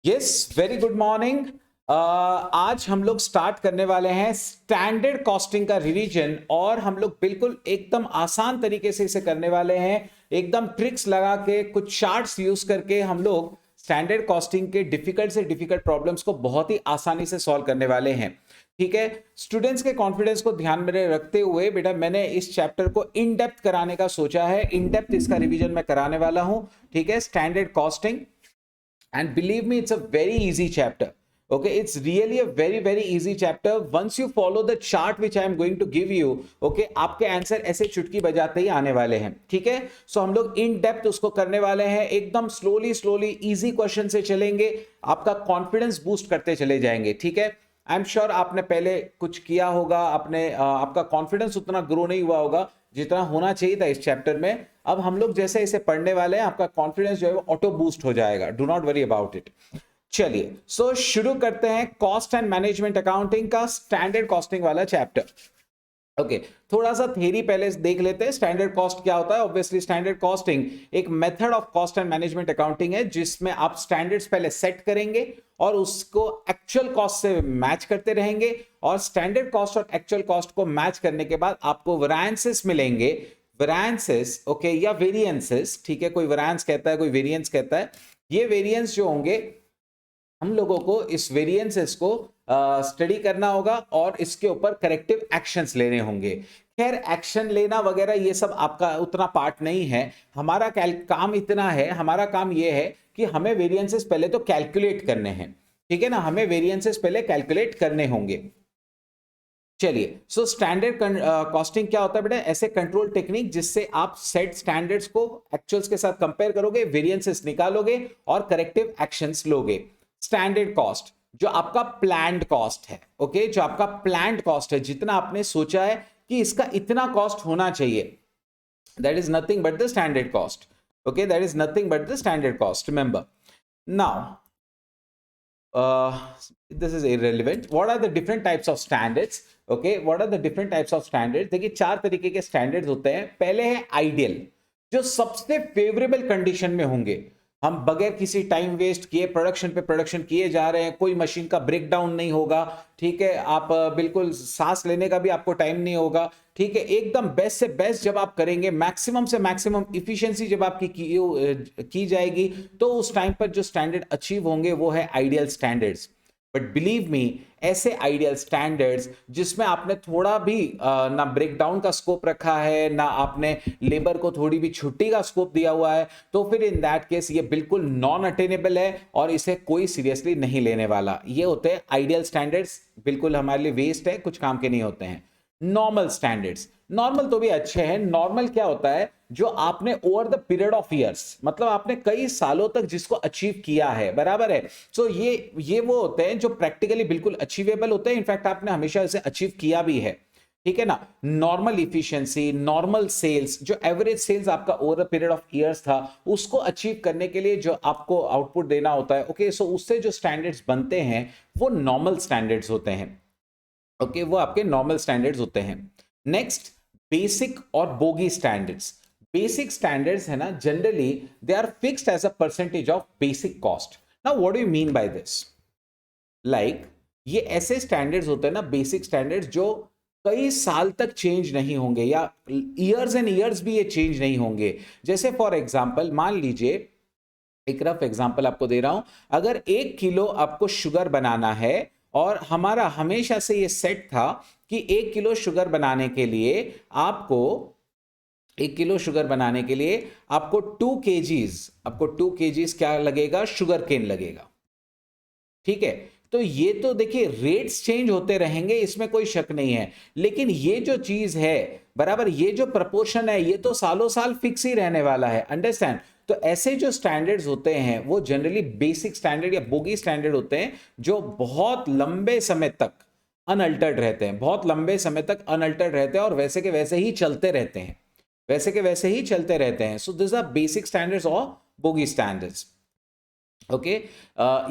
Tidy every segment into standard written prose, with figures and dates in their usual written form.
Yes, very good morning. आज हम लोग स्टार्ट करने वाले हैं स्टैंडर्ड कॉस्टिंग का रिवीजन, और हम लोग बिल्कुल एकदम आसान तरीके से इसे करने वाले हैं। एकदम ट्रिक्स लगा के, कुछ चार्ट्स यूज करके हम लोग स्टैंडर्ड कॉस्टिंग के डिफिकल्ट से डिफिकल्ट प्रॉब्लम्स को बहुत ही आसानी से सॉल्व करने वाले हैं। ठीक है, स्टूडेंट्स के कॉन्फिडेंस को ध्यान में रखते हुए बेटा मैंने इस चैप्टर को इन डेप्थ कराने का सोचा है। इन डेप्थ इसका रिवीजन मैं कराने वाला हूं। ठीक है, standard costing, and believe me, it's a very easy chapter. Okay, it's really a very easy chapter. Once you follow the chart which I am going to give you, okay, आपके answer ऐसे चुटकी बजाते ही आने वाले हैं। ठीक है, सो हम लोग इन डेप्थ उसको करने वाले हैं, एकदम स्लोली इजी क्वेश्चन से चलेंगे, आपका कॉन्फिडेंस बूस्ट करते चले जाएंगे। ठीक है, आई एम श्योर आपने पहले कुछ किया होगा, आपका कॉन्फिडेंस उतना ग्रो नहीं हुआ होगा जितना होना चाहिए था इस चैप्टर में। अब हम लोग जैसे इसे पढ़ने वाले हैं, आपका कॉन्फिडेंस जो है वो ऑटो बूस्ट हो जाएगा। Do not worry about it. चलिए, सो शुरू करते हैं कॉस्ट एंड मैनेजमेंट अकाउंटिंग का स्टैंडर्ड कॉस्टिंग वाला चैप्टर। ओके, थोड़ा सा थ्योरी पहले देख लेते हैं। स्टैंडर्ड कॉस्ट क्या होता है? ऑब्वियसली स्टैंडर्ड कॉस्टिंग एक method of cost and management accounting है, जिसमें आप स्टैंडर्ड्स पहले सेट करेंगे और उसको एक्चुअल कॉस्ट से मैच करते रहेंगे, और स्टैंडर्ड कॉस्ट और एक्चुअल कॉस्ट को मैच करने के बाद आपको वेरिएंसेस मिलेंगे। वेरिएंसेस, ओके, या वेरिएंसेस, ठीक है, कोई वेरिएंस कहता है, कोई वेरिएंस कहता है। ये वेरिएंस जो होंगे, हम लोगों को इस वेरिएंसेस को स्टडी करना होगा और इसके ऊपर करेक्टिव एक्शंस लेने होंगे। खैर, एक्शन लेना वगैरह ये सब आपका उतना पार्ट नहीं है। हमारा काम इतना है, हमारा काम ये है कि हमें वेरिएंसेस पहले तो कैलकुलेट करने हैं। ठीक है ना, हमें वेरिएंसेस पहले कैलकुलेट करने होंगे। चलिए, सो स्टैंडर्ड कॉस्टिंग क्या होता है बेटा? ऐसे कंट्रोल टेक्निक जिससे आप सेट स्टैंडर्ड्स को एक्चुअल्स के साथ कंपेयर करोगे, वेरिएंसेस निकालोगे और करेक्टिव एक्शंस लोगे। स्टैंडर्ड कॉस्ट जो आपका प्लान्ड कॉस्ट है, ओके, जो आपका प्लान्ड कॉस्ट है, जितना आपने सोचा है कि इसका इतना कॉस्ट होना चाहिए, that is nothing but the standard cost. Okay, that is nothing but the standard cost. Remember now, this is irrelevant. What are the different types of standards? Okay, what are the different types of standards? देखिए, चार तरीके के standards होते हैं। पहले है ideal, जो सबसे फेवरेबल कंडीशन में होंगे। हम बगैर किसी टाइम वेस्ट किए प्रोडक्शन पे प्रोडक्शन किए जा रहे हैं, कोई मशीन का ब्रेकडाउन नहीं होगा। ठीक है, आप बिल्कुल सांस लेने का भी आपको टाइम नहीं होगा। ठीक है, एकदम बेस्ट से बेस्ट जब आप करेंगे, मैक्सिमम से मैक्सिमम इफिशिएंसी जब आपकी की जाएगी, तो उस टाइम पर जो स्टैंडर्ड अचीव होंगे वो है ideal standards. But believe me, ऐसे आइडियल स्टैंडर्ड्स जिसमें आपने थोड़ा भी ना ब्रेकडाउन का स्कोप रखा है, ना आपने लेबर को थोड़ी भी छुट्टी का स्कोप दिया हुआ है, तो फिर इन दैट केस ये बिल्कुल नॉन अटेनेबल है और इसे कोई सीरियसली नहीं लेने वाला। ये होते हैं आइडियल स्टैंडर्ड्स, बिल्कुल हमारे लिए वेस्ट है, कुछ काम के नहीं होते हैं। नॉर्मल स्टैंडर्ड्स, नॉर्मल तो भी अच्छे हैं। नॉर्मल क्या होता है? जो आपने over the period of years, मतलब आपने कई सालों तक जिसको अचीव किया है, बराबर है। सो ये वो होते हैं जो प्रैक्टिकली बिल्कुल अचीवेबल होते हैं। इनफैक्ट आपने हमेशा इसे अचीव किया भी है। ठीक है ना, नॉर्मल इफिशिएंसी, नॉर्मल सेल्स, जो एवरेज सेल्स आपका over the period of years था, उसको अचीव करने के लिए जो आपको आउटपुट देना होता है, ओके, सो उससे जो स्टैंडर्ड्स बनते हैं वो नॉर्मल स्टैंडर्ड्स होते हैं। ओके, वो आपके नॉर्मल स्टैंडर्ड्स होते हैं। नेक्स्ट, बेसिक और बोगी स्टैंडर्ड्स। बेसिक स्टैंडर्ड्स है ना, generally they are fixed as a percentage of basic cost. Now what do you mean by this? Like, ये ऐसे स्टैंडर्ड्स होते हैं ना, बेसिक स्टैंडर्ड्स, जो कई साल तक चेंज नहीं होंगे, या ईयर्स एंड ईयर्स भी ये चेंज नहीं होंगे। जैसे फॉर एग्जांपल, मान लीजिए, एक रफ एग्जांपल आपको दे रहा हूं, अगर 1 किलो आपको शुगर बनाना है, और हमारा हमेशा से ये सेट था कि 1 किलो शुगर बनाने के लिए आपको 1 किलो शुगर बनाने के लिए आपको 2 kgs क्या लगेगा? शुगर केन लगेगा। ठीक है, तो ये तो देखिए रेट्स चेंज होते रहेंगे, इसमें कोई शक नहीं है, लेकिन ये जो चीज है, बराबर, ये जो प्रपोर्शन है, ये तो सालों साल फिक्स ही रहने वाला है। अंडरस्टैंड? तो ऐसे जो स्टैंडर्ड्स होते हैं वो जनरली बेसिक स्टैंडर्ड या बोगी स्टैंडर्ड होते हैं, जो बहुत लंबे समय तक अनअल्टर्ड रहते हैं, बहुत लंबे समय तक अनअल्टर्ड रहते हैं, और वैसे के वैसे ही चलते रहते हैं, वैसे के वैसे ही चलते रहते हैं। So this are basic standards और बोगी स्टैंडर्ड्स। ओके,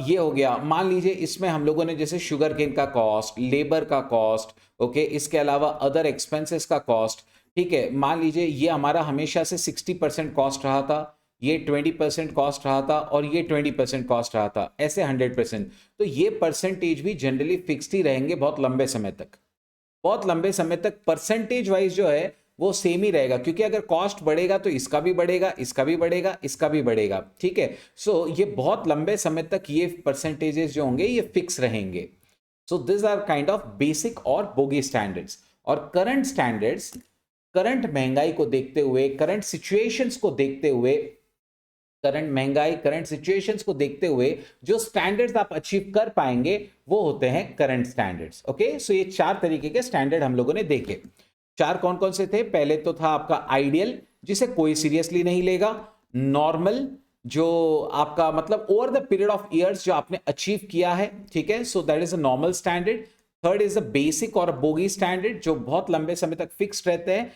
ये हो गया। मान लीजिए इसमें हम लोगों ने जैसे शुगर केन का कॉस्ट, लेबर का कॉस्ट, ओके, इसके अलावा अदर एक्सपेंसेस का कॉस्ट। ठीक है, मान लीजिए ये हमारा हमेशा से 60% कॉस्ट रहा था, ये 20% कॉस्ट रहा था और ये 20% कॉस्ट रहा था, ऐसे 100%। तो ये परसेंटेज भी जनरली फिक्स्ड ही रहेंगे बहुत लंबे समय तक। बहुत लंबे समय तक परसेंटेज वाइज जो है वो सेम ही रहेगा, क्योंकि अगर कॉस्ट बढ़ेगा तो इसका भी बढ़ेगा, इसका भी बढ़ेगा, इसका भी बढ़ेगा, ठीक है। सो ये बहुत लंबे समय तक ये परसेंटेजेस जो होंगे ये फिक्स रहेंगे। So this are kind of basic और बोगी स्टैंडर्ड्स। और करंट स्टैंडर्ड्स करंट महंगाई को देखते हुए, करंट सिचुएशंस को देखते हुए, करंट महंगाई, करंट सिचुएशंस को देखते हुए जो स्टैंडर्ड्स आप अचीव कर पाएंगे वो होते हैं करंट स्टैंडर्ड्स। ओके, सो ये 4 तरीके के स्टैंडर्ड हम लोगों ने देखे। 4 कौन कौन से थे? पहले तो था आपका आइडियल, जिसे कोई सीरियसली नहीं लेगा। नॉर्मल, जो आपका मतलब over the period of years जो आपने अचीव किया है, ठीक है, so that is a normal standard. Third is a basic और बोगी स्टैंडर्ड, जो बहुत लंबे समय तक फिक्स्ड रहते हैं,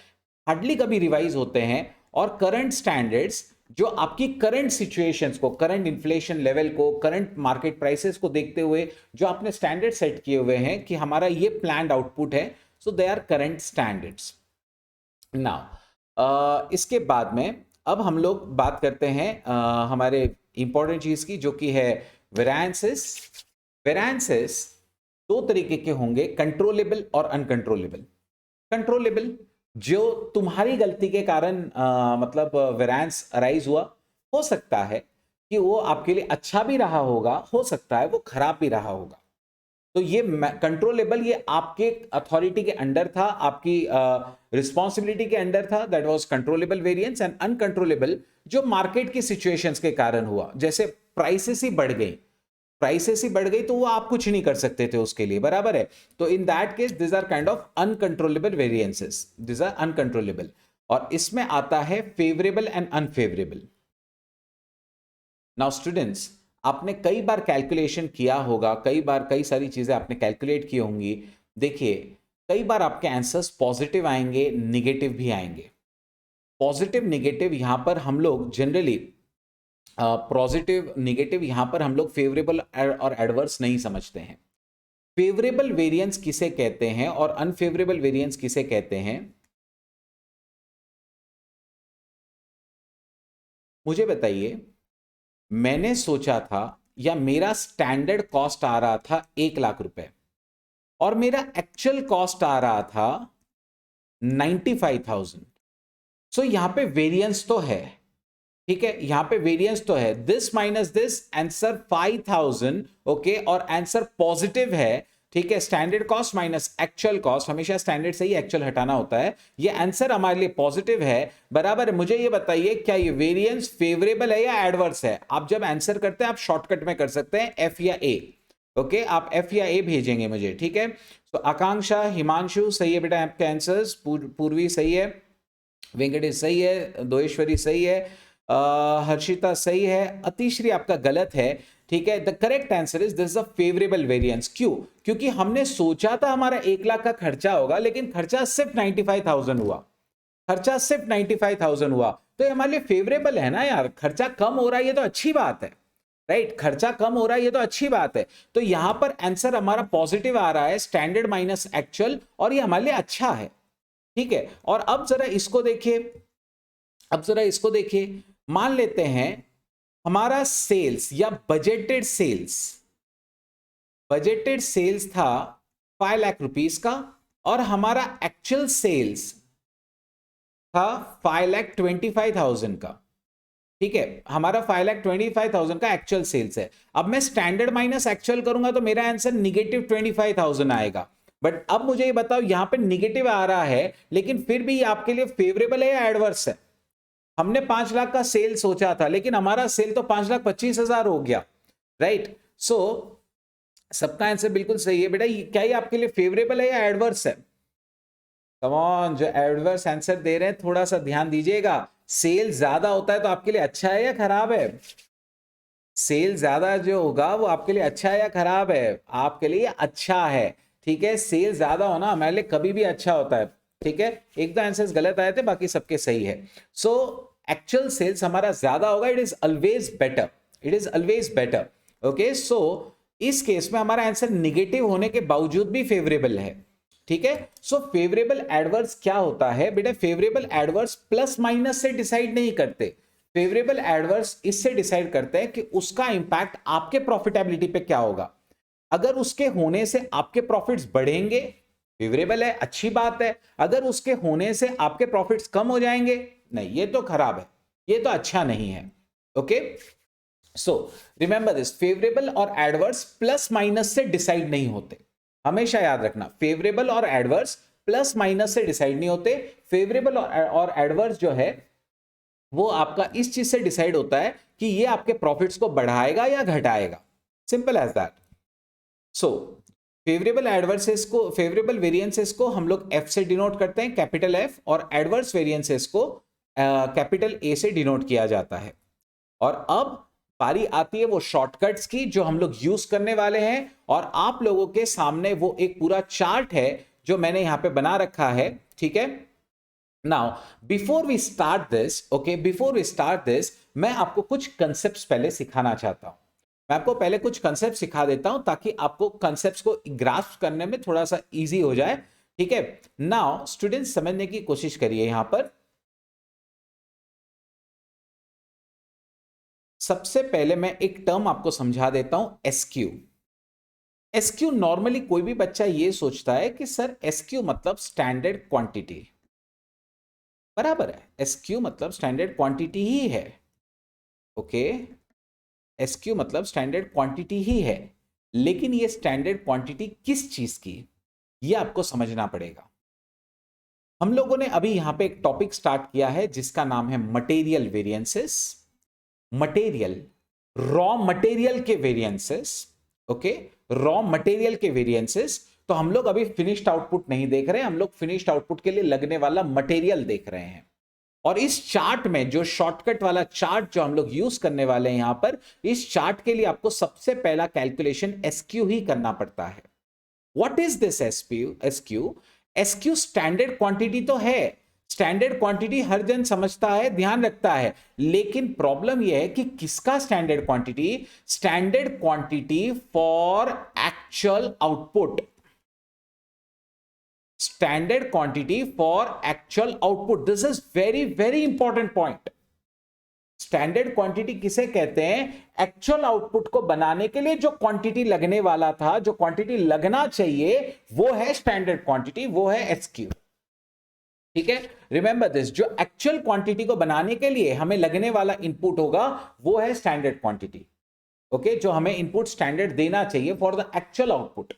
हार्डली कभी रिवाइज होते हैं। और करंट स्टैंडर्ड्स जो आपकी करंट सिचुएशंस को, करंट इन्फ्लेशन लेवल को, करंट मार्केट प्राइसेस को देखते हुए जो आपने स्टैंडर्ड सेट किए हुए हैं कि हमारा ये प्लान्ड आउटपुट है, so they are current standards. Now इसके बाद में अब हम लोग बात करते हैं हमारे इंपॉर्टेंट चीज की, जो कि है वेरिएंसेस। वेरिएंसेस 2 तरीके के होंगे, कंट्रोलेबल और अनकंट्रोलेबल। कंट्रोलेबल जो तुम्हारी गलती के कारण मतलब वेरिएंस अराइज हुआ, हो सकता है कि वो आपके लिए अच्छा भी रहा होगा, हो सकता है वो खराब भी रहा होगा। तो ये कंट्रोलेबल, ये आपके अथॉरिटी के अंडर था, आपकी रिस्पॉन्सिबिलिटी के अंडर था, that was controllable variance. And uncontrollable जो मार्केट की सिचुएशंस के कारण हुआ, जैसे प्राइसेस ही बढ़ गई, प्राइसेस ही बढ़ गई तो वो आप कुछ नहीं कर सकते थे उसके लिए, बराबर है। तो in that case this are kind of uncontrollable variances, this are uncontrollable. और इसमें आता है favourable and unfavourable. Now students, आपने कई बार कैलकुलेशन किया होगा, कई बार कई सारी चीजें आपने कैलकुलेट की होंगी। देखिए, कई बार आपके आंसर्स पॉजिटिव आएंगे, निगेटिव भी आएंगे। पॉजिटिव निगेटिव यहां पर हम लोग जनरली पॉजिटिव निगेटिव यहां पर हम लोग फेवरेबल और एडवर्स नहीं समझते हैं। फेवरेबल वेरिएंस किसे कहते हैं और अनफेवरेबल वेरिएंस किसे कहते हैं, मुझे बताइए। मैंने सोचा था, या मेरा स्टैंडर्ड कॉस्ट आ रहा था 1 लाख रुपए और मेरा एक्चुअल कॉस्ट आ रहा था 95,000। सो यहां पे वेरिएंस तो है, ठीक है, यहां पे वेरिएंस तो है, this minus this, answer 5,000। Okay, और आंसर पॉजिटिव है, ठीक है। Standard cost minus actual cost, हमेशा स्टैंडर्ड से ही एक्चुअल हटाना होता है। ये आंसर हमारे लिए पॉजिटिव है, बराबर है। मुझे ये बताइए, क्या ये वेरिएंस फेवरेबल है या एडवर्स है? आप जब आंसर करते हैं आप शॉर्टकट में कर सकते हैं, एफ या ए। ओके, आप एफ या ए भेजेंगे मुझे, ठीक है। तो आकांक्षा, हिमांशु सही है बेटा आपके आंसर्स, पूर्वी सही है, वेंकटेश सही है, दोएश्वरी सही है, हर्षिता सही है, अतिश्री आपका गलत है, ठीक है। The correct answer is this a favourable variance. क्यों? क्योंकि हमने सोचा था हमारा 1 लाख का खर्चा होगा, लेकिन खर्चा सिर्फ 95,000 हुआ, खर्चा सिर्फ 95,000 हुआ। तो ये हमारे लिए फेवरेबल है ना यार, खर्चा कम हो रहा है, ये तो अच्छी बात है, राइट। खर्चा कम हो रहा है, ये तो अच्छी बात है। तो यहां पर आंसर हमारा पॉजिटिव आ रहा है, स्टैंडर्ड माइनस एक्चुअल, और ये हमारे लिए अच्छा है, ठीक है। और अब जरा इसको देखिए, अब जरा इसको देखिए, मान लेते हैं हमारा सेल्स या बजटेड सेल्स था 5 लाख रुपीस का, और हमारा एक्चुअल सेल्स था 5,25,000 का, ठीक है। हमारा 5,25,000 का एक्चुअल सेल्स है। अब मैं स्टैंडर्ड माइनस एक्चुअल करूंगा तो मेरा आंसर -25,000 आएगा। बट अब मुझे ये बताओ, यहां पे निगेटिव आ रहा है, लेकिन फिर भी आपके लिए फेवरेबल है या एडवर्स है? हमने 5 लाख का सेल सोचा था, लेकिन हमारा सेल तो 5,25,000 हो गया, राइट। सो सबका आंसर बिल्कुल सही है बेटा। क्या ये आपके लिए फेवरेबल है या एडवर्स है? कम ऑन, जो एडवर्स आंसर दे रहे हैं थोड़ा सा ध्यान दीजिएगा। सेल ज्यादा होता है तो आपके लिए अच्छा है या खराब है? सेल ज्यादा जो होगा वो आपके लिए अच्छा है या खराब है? आपके लिए अच्छा है, ठीक है। सेल ज्यादा होना हमारे लिए कभी भी अच्छा होता है, ठीक है। एक दो आंसर्स गलत आए थे, बाकी सबके सही है। सो एक्चुअल सेल्स हमारा ज्यादा होगा, it is always better, it is always better. Okay, so इस केस में हमारा आंसर निगेटिव होने के बावजूद भी फेवरेबल है, ठीक है। सो फेवरेबल एडवर्स क्या होता है बेटा? फेवरेबल एडवर्स प्लस माइनस से डिसाइड नहीं करते, फेवरेबल एडवर्स इससे डिसाइड करते हैं कि उसका इंपैक्ट आपके प्रॉफिटेबिलिटी पे क्या होगा। अगर उसके होने से आपके प्रॉफिट्स बढ़ेंगे, फेवरेबल है, अच्छी बात है। अगर उसके होने से आपके प्रॉफिट्स कम हो जाएंगे, नहीं, ये तो खराब है, ये तो अच्छा नहीं है। Okay, so remember this, favourable और एडवर्स प्लस माइनस से डिसाइड नहीं होते, हमेशा याद रखना। फेवरेबल और एडवर्स प्लस माइनस से डिसाइड नहीं होते। फेवरेबल और एडवर्स जो है वो आपका इस चीज से डिसाइड होता है कि ये आपके प्रॉफिट्स को बढ़ाएगा या घटाएगा, simple as that. So favourable adverses को, फेवरेबल वेरिएंसेस को हम लोग एफ से डिनोट करते हैं, कैपिटल एफ, और एडवर्स वेरिएंसेस को कैपिटल ए से डिनोट किया जाता है। और अब बारी आती है वो शॉर्टकट्स की जो हम लोग यूज करने वाले हैं, और आप लोगों के सामने वो एक पूरा चार्ट है जो मैंने यहां पे बना रखा है, ठीक है। Now before we start this, okay, before we start this, मैं आपको कुछ कंसेप्ट्स पहले सिखाना चाहता हूं। मैं आपको पहले कुछ कंसेप्ट सिखा देता हूं ताकि आपको कंसेप्ट्स को ग्रास्प करने में थोड़ा सा इजी हो जाए, ठीक है। नाउ स्टूडेंट्स समझने की कोशिश करिए। यहां पर सबसे पहले मैं एक टर्म आपको समझा देता हूं, एसक्यू। एसक्यू नॉर्मली कोई भी बच्चा ये सोचता है कि सर एसक्यू मतलब स्टैंडर्ड क्वांटिटी, बराबर है, एसक्यू मतलब स्टैंडर्ड क्वांटिटी ही है। ओके, एसक्यू मतलब स्टैंडर्ड क्वांटिटी ही है, लेकिन ये स्टैंडर्ड क्वांटिटी किस चीज की, ये आपको समझना पड़ेगा। हम लोगों ने अभी यहां पे एक टॉपिक स्टार्ट किया है जिसका नाम है material variances. Material, raw material के वेरिएंसेस, ओके, रॉ मटेरियल के वेरिएंसेस। तो हम लोग अभी फिनिश्ड आउटपुट नहीं देख रहे हैं, हम लोग फिनिश्ड आउटपुट के लिए लगने वाला मटेरियल देख रहे हैं। और इस चार्ट में जो शॉर्टकट वाला चार्ट जो हम लोग यूज करने वाले हैं यहां पर, इस चार्ट के लिए आपको सबसे पहला कैलकुलेशन एसक्यू ही करना पड़ता है। What is this SQ? SQ, SQ standard quantity तो है, स्टैंडर्ड क्वांटिटी हर जन समझता है, ध्यान रखता है, लेकिन प्रॉब्लम यह है कि किसका standard quantity? Standard quantity for actual output, standard quantity for actual output. This is very very important point. Standard quantity किसे कहते हैं? एक्चुअल आउटपुट को बनाने के लिए जो क्वांटिटी लगने वाला था, जो क्वांटिटी लगना चाहिए, वो है स्टैंडर्ड क्वांटिटी, वो है एसक्यू, ठीक है। रिमेंबर दिस, जो एक्चुअल क्वांटिटी को बनाने के लिए हमें लगने वाला इनपुट होगा वो है स्टैंडर्ड क्वांटिटी, ओके, जो हमें इनपुट स्टैंडर्ड देना चाहिए for the actual output.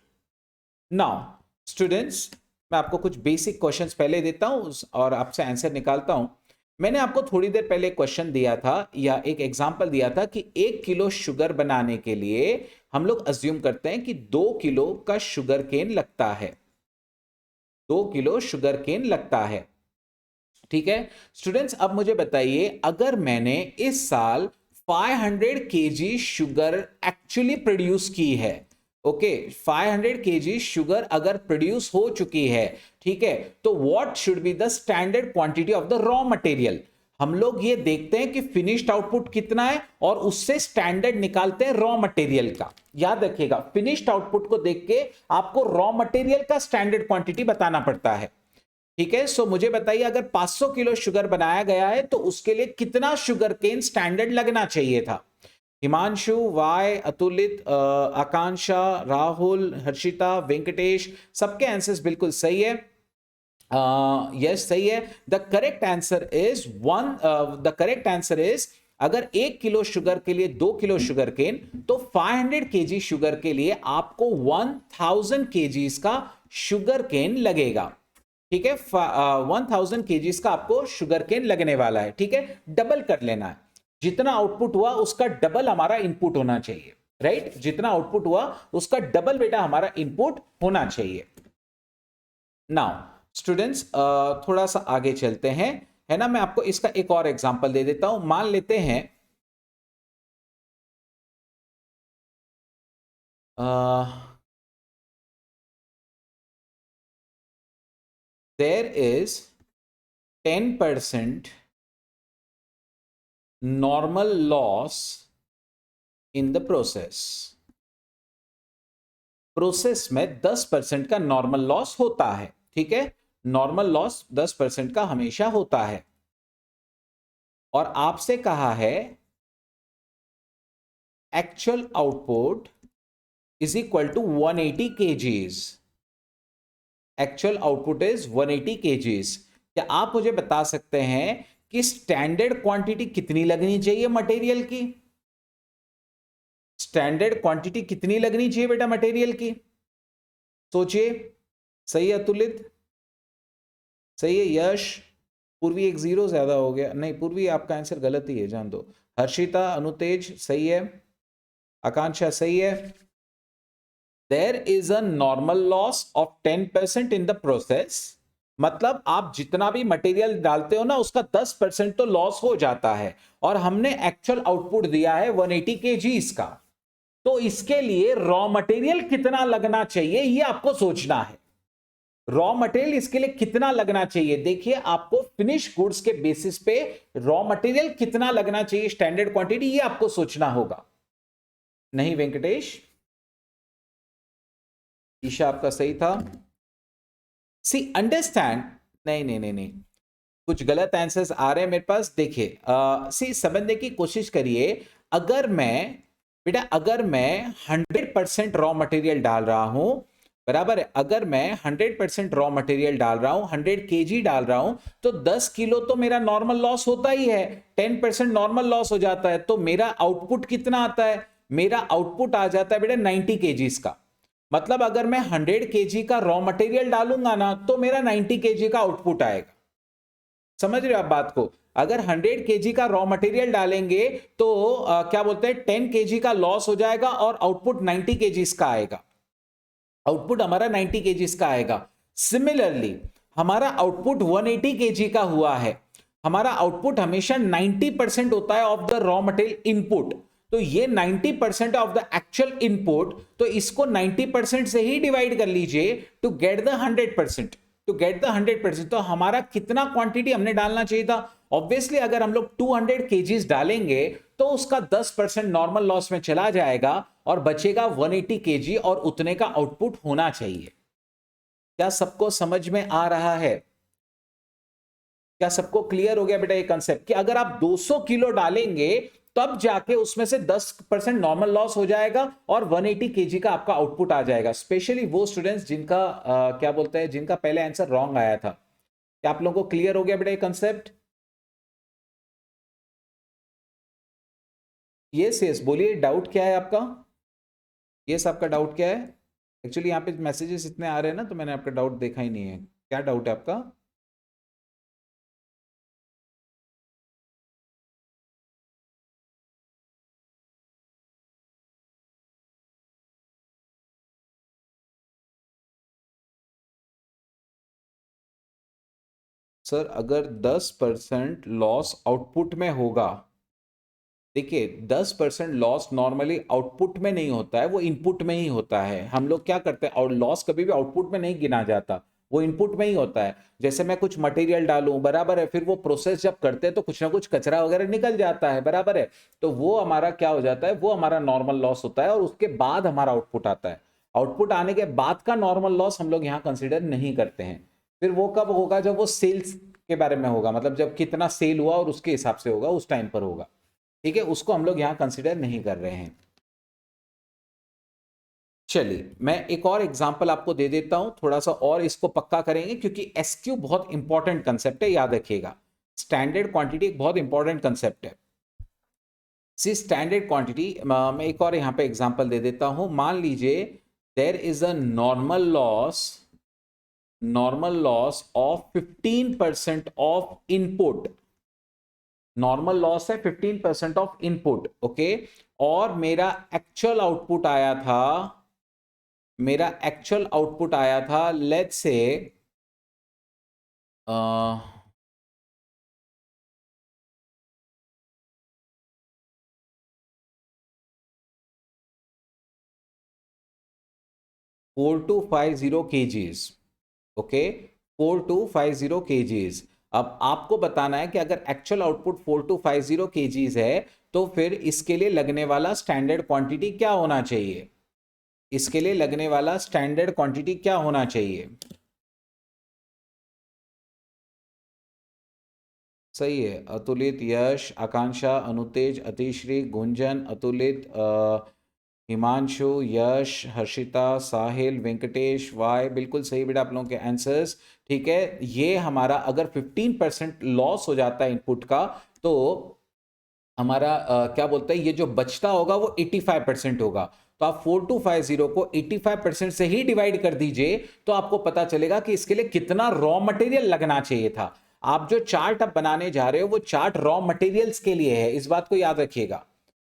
Now students, मैं आपको कुछ बेसिक क्वेश्चंस पहले देता हूं और आपसे आंसर निकालता हूं। मैंने आपको थोड़ी देर पहले क्वेश्चन दिया था या एक एग्जांपल दिया था कि 1 किलो शुगर बनाने के लिए हम लोग अज्यूम करते हैं कि 2 किलो का शुगर केन लगता है, 2 किलो शुगर केन लगता है, ठीक है। स्टूडेंट्स अब मुझे बताइए, अगर मैंने इस साल 500 केजी शुगर एक्चुअली प्रोड्यूस की है, ओके, 500 केजी शुगर अगर प्रोड्यूस हो चुकी है, ठीक है, तो what should be the standard quantity of the raw material? हम लोग ये देखते हैं कि फिनिश्ड आउटपुट कितना है और उससे स्टैंडर्ड निकालते हैं रॉ मटेरियल का। याद रखिएगा, फिनिश्ड आउटपुट को देख के आपको रॉ मटेरियल का स्टैंडर्ड क्वांटिटी बताना पड़ता है, ठीक है। सो मुझे बताइए, अगर 500 किलो शुगर बनाया गया है तो उसके लिए कितना शुगर केन स्टैंडर्ड लगना चाहिए था? हिमांशु, वाई, अतुलित, आकांक्षा, राहुल, हर्षिता, वेंकटेश, सबके आंसर्स बिल्कुल सही है। यस, सही है। The correct answer is the correct answer is, अगर 1 किलो शुगर के लिए 2 किलो शुगर केन, तो 500 केजी शुगर के लिए आपको 1000 केजीज का शुगर केन लगेगा, ठीक है। 1000 केजीज का आपको शुगर केन लगने वाला है, ठीक है। डबल कर लेना है, जितना आउटपुट हुआ उसका डबल हमारा इनपुट होना चाहिए, राइट। जितना आउटपुट हुआ उसका डबल बेटा हमारा इनपुट होना चाहिए। नाउ स्टूडेंट्स थोड़ा सा आगे चलते हैं, है ना। मैं आपको इसका एक और एग्जांपल दे देता हूं। मान लेते हैं there is 10% normal loss in the process. Process में 10% का नॉर्मल लॉस होता है, ठीक है। नॉर्मल लॉस 10% का हमेशा होता है। और आपसे कहा है actual output is equal to 180 kgs. Actual output is 180 kgs. क्या आप मुझे बता सकते हैं कि स्टैंडर्ड क्वांटिटी कितनी लगनी चाहिए मटेरियल की? स्टैंडर्ड क्वांटिटी कितनी लगनी चाहिए बेटा मटेरियल की? सोचिए। सही है अतुलित? सही है यश? पूर्वी एक जीरो ज्यादा हो गया। नहीं पूर्वी, आपका आंसर गलत ही है, जान दो। हर्षिता, अनुतेज सही है, आकांक्षा सही है। There is a normal loss of 10% in the process. मतलब आप जितना भी मटेरियल डालते हो ना, उसका 10% तो लॉस हो जाता है। और हमने एक्चुअल आउटपुट दिया है 180 केजीज का। तो इसके लिए रॉ मटेरियल कितना लगना चाहिए, ये आपको सोचना है। रॉ मटेरियल इसके लिए कितना लगना चाहिए? देखिए, आपको फिनिश गुड्स के बेसिस पे रॉ मटेरियल कितना लगना चाहिए, स्टैंडर्ड क्वांटिटी, ये आपको सोचना होगा। नहीं वेंकटेश? ईशा आपका सही था। सी अंडरस्टैंड। नहीं नहीं नहीं नहीं, कुछ गलत आंसर्स आ रहे हैं मेरे पास। देखिए सी समझने की कोशिश करिए। अगर मैं बेटा, अगर मैं 100% रॉ मटेरियल डाल रहा हूं, बराबर है, अगर मैं 100% रॉ मटेरियल डाल रहा हूं, 100 केजी डाल रहा हूं, तो 10 किलो तो मेरा नॉर्मल लॉस होता ही है। 10% नॉर्मल लॉस हो जाता है। तो मेरा आउटपुट कितना आता है? मेरा आउटपुट आ जाता है बेटा 90 केजीज का। मतलब अगर मैं 100 केजी का रॉ मटेरियल डालूंगा ना, तो मेरा 90 केजी का आउटपुट आएगा। समझ रहे हो आप बात को? अगर 100 केजी का रॉ मटेरियल डालेंगे तो क्या बोलते हैं, 10 केजी का लॉस हो जाएगा और आउटपुट 90 केजीज का आएगा। आउटपुट हमारा 90 केजीज का आएगा। सिमिलरली हमारा आउटपुट 180 केजी का हुआ है। हमारा आउटपुट हमेशा 90% होता है of the raw material input. तो ये 90% ऑफ द एक्चुअल इनपुट, तो इसको 90% से ही डिवाइड कर लीजिए to get the 100%। To get the 100%, तो हमारा कितना क्वांटिटी हमने डालना चाहिए था? ऑब्वियसली अगर हम लोग 200 केजीज डालेंगे तो उसका 10% नॉर्मल लॉस में चला जाएगा और बचेगा 180 केजी, और उतने का आउटपुट होना चाहिए। क्या सबको समझ में आ रहा है? क्या सबको क्लियर हो गया बेटा ये कंसेप्ट कि अगर आप 200 किलो डालेंगे तब जाके उसमें से 10% नॉर्मल लॉस हो जाएगा और 180 केजी का आपका आउटपुट आ जाएगा। स्पेशली वो स्टूडेंट्स जिनका क्या बोलते हैं, जिनका पहले आंसर रॉन्ग आया था। क्या आप लोगों को क्लियर हो गया बेटा ये कंसेप्ट? यस यस, बोलिए, डाउट क्या है आपका? यस, आपका डाउट क्या है? एक्चुअली यहाँ पे मैसेजेस इतने आ रहे हैं ना, तो मैंने आपका डाउट देखा ही नहीं है। क्या डाउट है आपका? सर अगर 10% लॉस आउटपुट में होगा, देखिए 10% लॉस नॉर्मली आउटपुट में नहीं होता है, वो इनपुट में ही होता है। हम लोग क्या करते हैं, और लॉस कभी भी आउटपुट में नहीं गिना जाता, वो इनपुट में ही होता है। जैसे मैं कुछ मटेरियल डालूं, बराबर है, फिर वो प्रोसेस जब करते हैं तो कुछ ना कुछ कचरा वगैरह निकल जाता है, बराबर है। तो वो हमारा क्या हो जाता है, वो हमारा नॉर्मल लॉस होता है, और उसके बाद हमारा आउटपुट आता है। आउटपुट आने के बाद का नॉर्मल लॉस हम लोग यहाँ कंसिडर नहीं करते हैं। फिर वो कब होगा? जब वो सेल्स के बारे में होगा, मतलब जब कितना सेल हुआ और उसके हिसाब से होगा, उस टाइम पर होगा। ठीक है, उसको हम लोग यहां कंसिडर नहीं कर रहे हैं। चलिए मैं एक और एग्जांपल आपको दे देता हूं, थोड़ा सा और इसको पक्का करेंगे, क्योंकि एसक्यू बहुत इंपॉर्टेंट कंसेप्ट है, याद रखिएगा। स्टैंडर्ड क्वांटिटी एक बहुत इंपॉर्टेंट कंसेप्ट है। सी स्टैंडर्ड क्वांटिटी, मैं एक और यहां पे एग्जांपल दे देता हूं। मान लीजिए there is a normal loss of 15% of input. Normal loss है 15% ऑफ इनपुट, ओके। और मेरा एक्चुअल आउटपुट आया था let's say 4250 KGs, okay. 4250 KGs. अब आपको बताना है कि अगर एक्चुअल आउटपुट 4250 केजीज है, तो फिर इसके लिए लगने वाला स्टैंडर्ड क्वांटिटी क्या होना चाहिए? इसके लिए लगने वाला स्टैंडर्ड क्वांटिटी क्या होना चाहिए? सही है। अतुलित, यश, आकांक्षा, अनुतेज, अतिश्री, गुंजन, अतुलित, हिमांशु, यश, हर्षिता, साहिल, वेंकटेश, वाई, बिल्कुल सही बेटा आप लोगों के आंसर्स। ठीक है, ये हमारा अगर 15% लॉस हो जाता है इनपुट का, तो हमारा क्या बोलते हैं, ये जो बचता होगा वो 85% होगा। तो आप 4250 को 85% से ही डिवाइड कर दीजिए, तो आपको पता चलेगा कि इसके लिए कितना रॉ मटेरियल लगना चाहिए था। आप जो चार्ट अब बनाने जा रहे हो वो चार्ट रॉ मटेरियल्स के लिए है, इस बात को याद रखिएगा।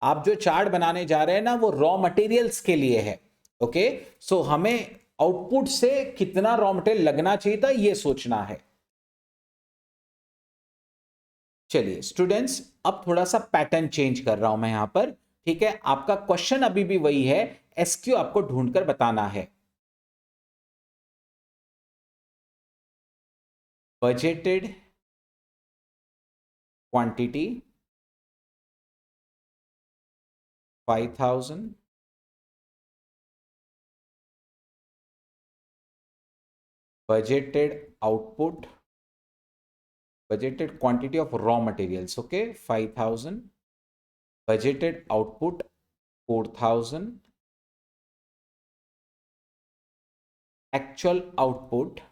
आप जो चार्ट बनाने जा रहे हैं ना, वो रॉ मटेरियल्स के लिए है। ओके, सो हमें आउटपुट से कितना रॉ मटेरियल लगना चाहिए था ये सोचना है। चलिए स्टूडेंट्स, अब थोड़ा सा पैटर्न चेंज कर रहा हूं मैं यहां पर। ठीक है, आपका क्वेश्चन अभी भी वही है, एसक्यू आपको ढूंढकर बताना है। Budgeted quantity 5000, budgeted output, budgeted quantity of raw materials, okay, 5000, budgeted output 4000, actual output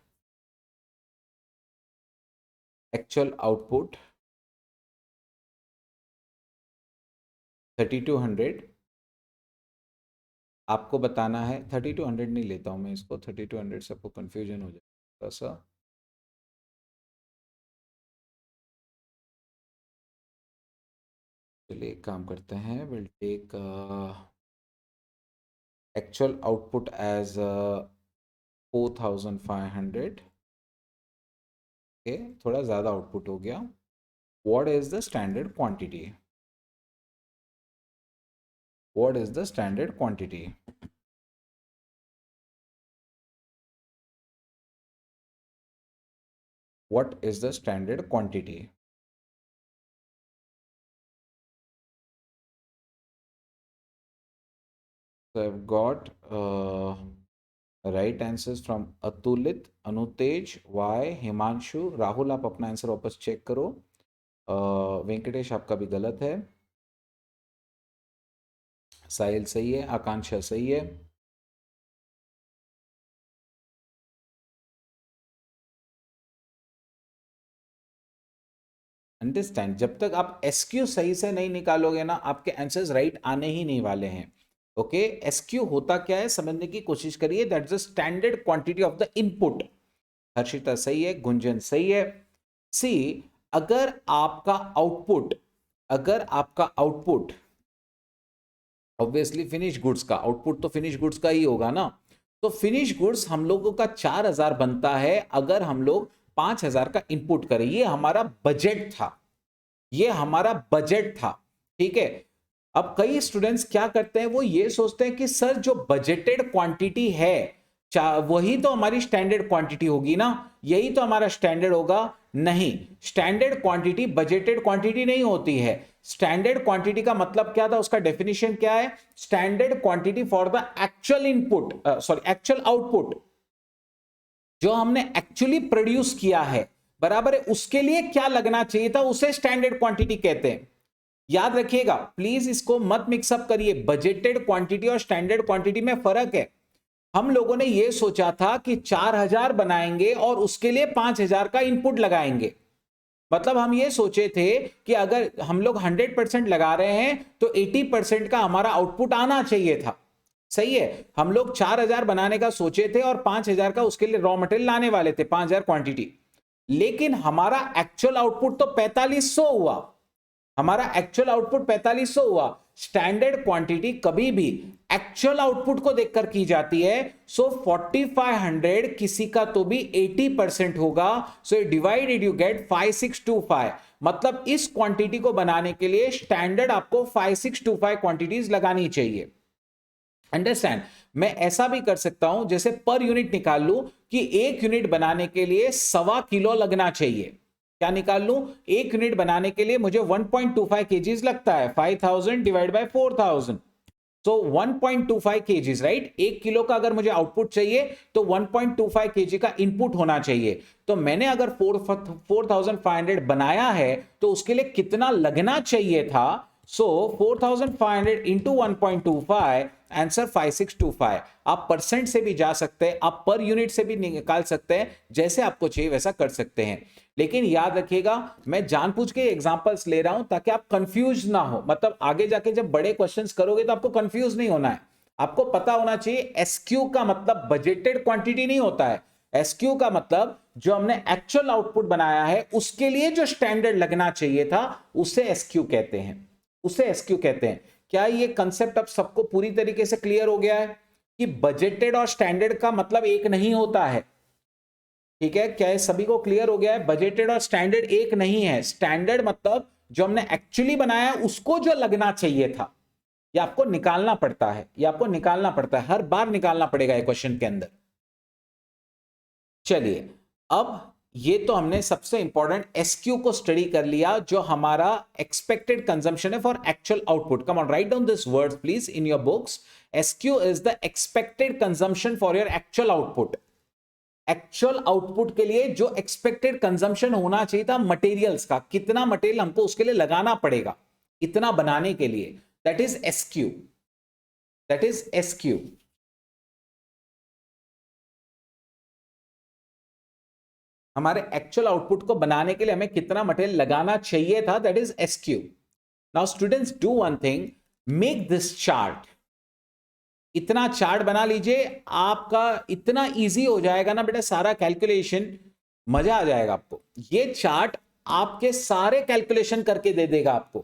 3200। आपको बताना है, 3200 नहीं लेता हूं मैं इसको, 3200 से आपको कंफ्यूजन हो जाएगा थोड़ा सा। चलिए एक काम करते हैं, will take actual output as 4500। Okay, थोड़ा ज़्यादा आउटपुट हो गया। What is the standard quantity? What is the standard quantity? What is the standard quantity? So I've got right answers from Atulit, Anutej, Y, Himanshu, Rahul. आप अपना आंसर वापस चेक करो। वेंकटेश आपका भी गलत है, साहिल सही है, आकांक्षा सही है। अंडरस्टैंड, जब तक आप एसक्यू सही से नहीं निकालोगे ना, आपके आंसर्स राइट आने ही नहीं वाले हैं। ओके, एसक्यू होता क्या है समझने की कोशिश करिए। That is the standard quantity of the input. Harshita सही है, गुंजन सही है। सी, अगर आपका आउटपुट, अगर आपका आउटपुट ऑब्वियसली फिनिश गुड्स का आउटपुट तो फिनिश गुड्स का ही होगा ना, तो फिनिश गुड्स हम लोगों का 4000 बनता है अगर हम लोग 5000 का इनपुट करें। ये हमारा बजट था, ये हमारा बजट था। ठीक है, अब कई स्टूडेंट्स क्या करते हैं, वो ये सोचते हैं कि सर जो बजटेड क्वांटिटी है वही तो हमारी स्टैंडर्ड क्वांटिटी होगी ना, यही तो हमारा स्टैंडर्ड होगा। नहीं, स्टैंडर्ड क्वांटिटी बजटेड क्वांटिटी नहीं होती है। स्टैंडर्ड क्वांटिटी का मतलब क्या था, उसका डेफिनेशन क्या है? Standard quantity for the actual input, sorry actual output, जो हमने एक्चुअली प्रोड्यूस किया है, बराबर है, उसके लिए क्या लगना चाहिए था, उसे स्टैंडर्ड क्वांटिटी कहते हैं। याद रखिएगा, प्लीज इसको मत मिक्सअप करिए, बजटेड क्वांटिटी और स्टैंडर्ड क्वांटिटी में फर्क है। हम लोगों ने यह सोचा था कि 4000 बनाएंगे और उसके लिए 5000 का इनपुट लगाएंगे। मतलब हम ये सोचे थे कि अगर हम लोग 100% लगा रहे हैं तो 80% का हमारा आउटपुट आना चाहिए था। सही है, हम लोग 4000 बनाने का सोचे थे और 5000 का उसके लिए रॉ मटेरियल लाने वाले थे, 5000 क्वांटिटी। लेकिन हमारा एक्चुअल आउटपुट तो 4500 हुआ, हमारा एक्चुअल आउटपुट 4500 हुआ। स्टैंडर्ड क्वांटिटी कभी भी एक्चुअल आउटपुट को देखकर की जाती है। सो 4500 किसी का तो भी 80% होगा। So divided you get 5625। मतलब इस क्वांटिटी को बनाने के लिए स्टैंडर्ड आपको 5625 क्वांटिटीज लगानी चाहिए। अंडरस्टैंड, मैं ऐसा भी कर सकता हूं जैसे पर यूनिट निकाल लूं कि 1 यूनिट बनाने के लिए 1.25 किलो लगना चाहिए। क्या निकाल लूं? 1 यूनिट बनाने के लिए मुझे 1.25 kgs लगता है, 5000 divide by 4000। So 1.25 kgs, right? 1 kilo का अगर मुझे आउटपुट चाहिए तो 1.25 kg का इनपुट होना चाहिए। तो मैंने अगर 4500 बनाया है तो उसके लिए कितना लगना चाहिए था? सो 4500 इंटू 1.25, आंसर 5625। आप परसेंट से भी जा सकते हैं, आप पर यूनिट से भी निकाल सकते हैं, जैसे आपको चाहिए वैसा कर सकते हैं। लेकिन याद रखिएगा, मैं जानबूझ के एग्जांपल्स ले रहा हूं ताकि आप कंफ्यूज ना हो। मतलब आगे जाके जब बड़े क्वेश्चंस करोगे तो आपको कंफ्यूज नहीं होना है। आपको पता होना चाहिए एसक्यू का मतलब बजटेड क्वांटिटी नहीं होता है। एसक्यू का मतलब जो हमने एक्चुअल आउटपुट बनाया है उसके लिए जो स्टैंडर्ड लगना चाहिए था उसे एसक्यू कहते हैं, उसे एसक्यू कहते हैं। क्या ये कंसेप्ट अब सबको पूरी तरीके से क्लियर हो गया है कि बजटेड और स्टैंडर्ड का मतलब एक नहीं होता है? ठीक है, क्या ये सभी को क्लियर हो गया है? बजटेड और स्टैंडर्ड एक नहीं है। स्टैंडर्ड मतलब जो हमने एक्चुअली बनाया है उसको जो लगना चाहिए था, ये आपको निकालना पड़ता है, ये आपको निकालना पड़ता है, हर बार निकालना पड़ेगा ये क्वेश्चन के अंदर। चलिए, अब ये तो हमने सबसे इंपॉर्टेंट एसक्यू को स्टडी कर लिया, जो हमारा एक्सपेक्टेड कंजम्पशन है for actual output. Come on, write down this word please in your books. SQ is the expected consumption for your actual output. Actual output के लिए जो एक्सपेक्टेड कंजम्पशन होना चाहिए था मटेरियल्स का, कितना मटेरियल हमको उसके लिए लगाना पड़ेगा इतना बनाने के लिए, that is SQ, that is SQ. हमारे एक्चुअल आउटपुट को बनाने के लिए हमें कितना मटेरियल लगाना चाहिए था, that is SQ. Now students, do one thing, make this chart. इतना चार्ट बना लीजिए, आपका इतना इजी हो जाएगा ना बेटा सारा कैलकुलेशन, मजा आ जाएगा आपको। ये चार्ट आपके सारे कैलकुलेशन करके दे देगा आपको।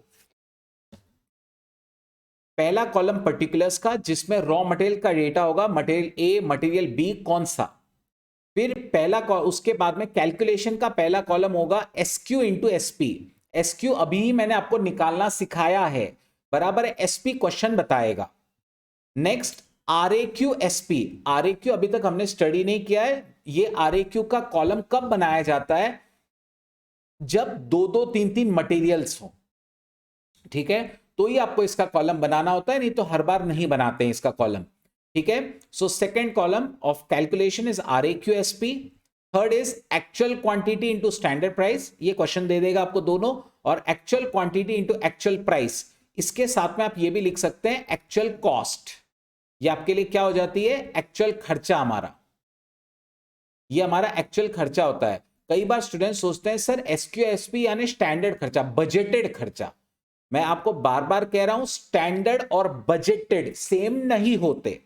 पहला कॉलम पर्टिकुलर्स का, जिसमें रॉ मटेरियल का डेटा होगा, मटेरियल ए, मटेरियल बी कौन सा। फिर उसके बाद में कैलकुलेशन का पहला कॉलम होगा एसक्यू इंटू एसपी। एसक्यू अभी ही मैंने आपको निकालना सिखाया है, बराबर है, एसपी क्वेश्चन बताएगा। Next R A Q S P. R A Q अभी तक हमने स्टडी नहीं किया है। ये आर ए क्यू का कॉलम कब बनाया जाता है? जब दो दो तीन तीन मटेरियल्स हो, ठीक है, तो ही आपको इसका कॉलम बनाना होता है, नहीं तो हर बार नहीं बनाते हैं इसका कॉलम। ठीक है, so second column of calculation is R A Q S P. Third is actual quantity into standard price, ये क्वेश्चन दे देगा आपको दोनों, और actual quantity into actual price. इसके साथ में आप ये भी लिख सकते हैं एक्चुअल कॉस्ट। ये आपके लिए क्या हो जाती है? एक्चुअल खर्चा हमारा, ये हमारा एक्चुअल खर्चा होता है। कई बार स्टूडेंट सोचते हैं सर एसक्यूएसपी यानी स्टैंडर्ड खर्चा, बजटेड खर्चा। मैं आपको बार बार कह रहा हूं, स्टैंडर्ड और बजटेड सेम नहीं होते,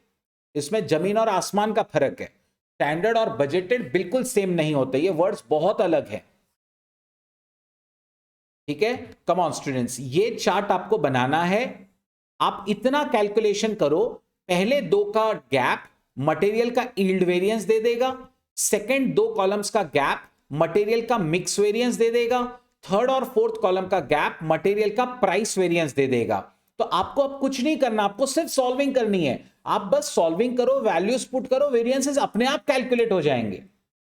इसमें जमीन और आसमान का फर्क है। स्टैंडर्ड और बजटेड बिल्कुल सेम नहीं होते, ये वर्ड्स बहुत अलग है। ठीक है, कम ऑन स्टूडेंट्स, ये चार्ट आपको बनाना है। आप इतना कैलकुलेशन करो, पहले दो का गैप मटेरियल का यील्ड वेरिएंस दे देगा, सेकंड दो कॉलम्स का गैप मटेरियल का मिक्स वेरिएंस दे देगा, थर्ड और फोर्थ कॉलम का गैप मटेरियल का प्राइस वेरिएंस दे देगा। तो आपको अब कुछ नहीं करना, आपको सिर्फ सॉल्विंग करनी है। आप बस सॉल्विंग करो, वैल्यूज पुट करो, वेरिएंसेस अपने आप कैलकुलेट हो जाएंगे।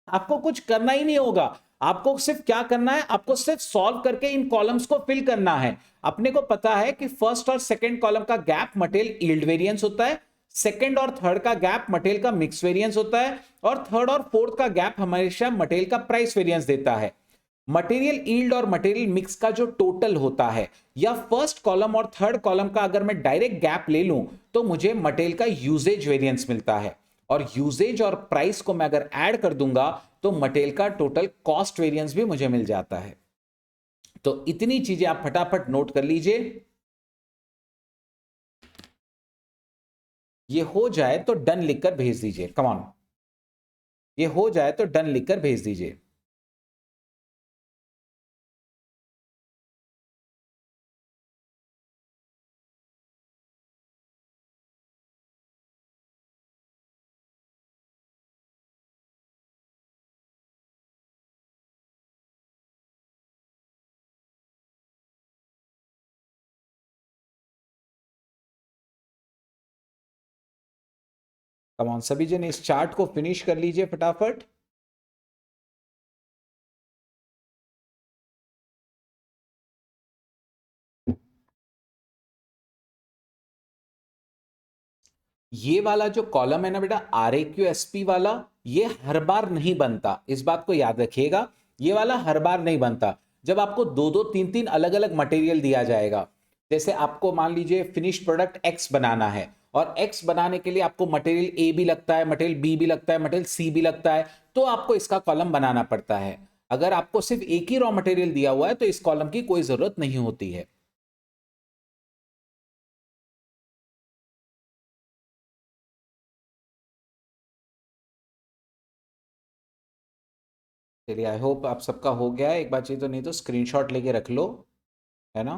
आपको कुछ करना ही नहीं होगा। आपको सिर्फ क्या करना है, आपको सिर्फ सॉल्व करके इन कॉलम्स को फिल करना है। अपने को पता है कि फर्स्ट और सेकंड कॉलम का गैप मटेरियल यील्ड वेरिएंस होता है, सेकंड और थर्ड का गैप मटेरियल का मिक्स वेरिएंस होता है, और थर्ड और फोर्थ का गैप हमेशा मटेरियल का प्राइस वेरिएंस देता है। मटेरियल यील्ड और मटेरियल मिक्स का जो टोटल होता है, या फर्स्ट कॉलम और थर्ड कॉलम का अगर मैं डायरेक्ट गैप ले लूं तो मुझे मटेरियल का यूजेज वेरिएंस मिलता है, और यूजेज और प्राइस को मैं अगर ऐड कर दूंगा तो मटेरियल का टोटल कॉस्ट वेरिएंस भी मुझे मिल जाता है। तो इतनी चीजें आप फटाफट नोट कर लीजिए। ये हो जाए तो डन लिखकर भेज दीजिए, कम ऑन, ये हो जाए तो डन लिखकर भेज दीजिए। कम ऑन सभी जन, इस चार्ट को फिनिश कर लीजिए फटाफट। ये वाला जो कॉलम है ना बेटा, RAQSP वाला, ये हर बार नहीं बनता, इस बात को याद रखिएगा। ये वाला हर बार नहीं बनता। जब आपको दो दो तीन तीन अलग अलग मटेरियल दिया जाएगा, जैसे आपको मान लीजिए फिनिश प्रोडक्ट X बनाना है, और X बनाने के लिए आपको मटेरियल A भी लगता है, मटेरियल B भी लगता है, मटेरियल C भी लगता है, तो आपको इसका कॉलम बनाना पड़ता है। अगर आपको सिर्फ एक ही रॉ मटेरियल दिया हुआ है तो इस कॉलम की कोई जरूरत नहीं होती है। चलिए, आई होप आप सबका हो गया है। एक बार चाहिए तो, नहीं तो स्क्रीनशॉट लेके रख लो, है ना।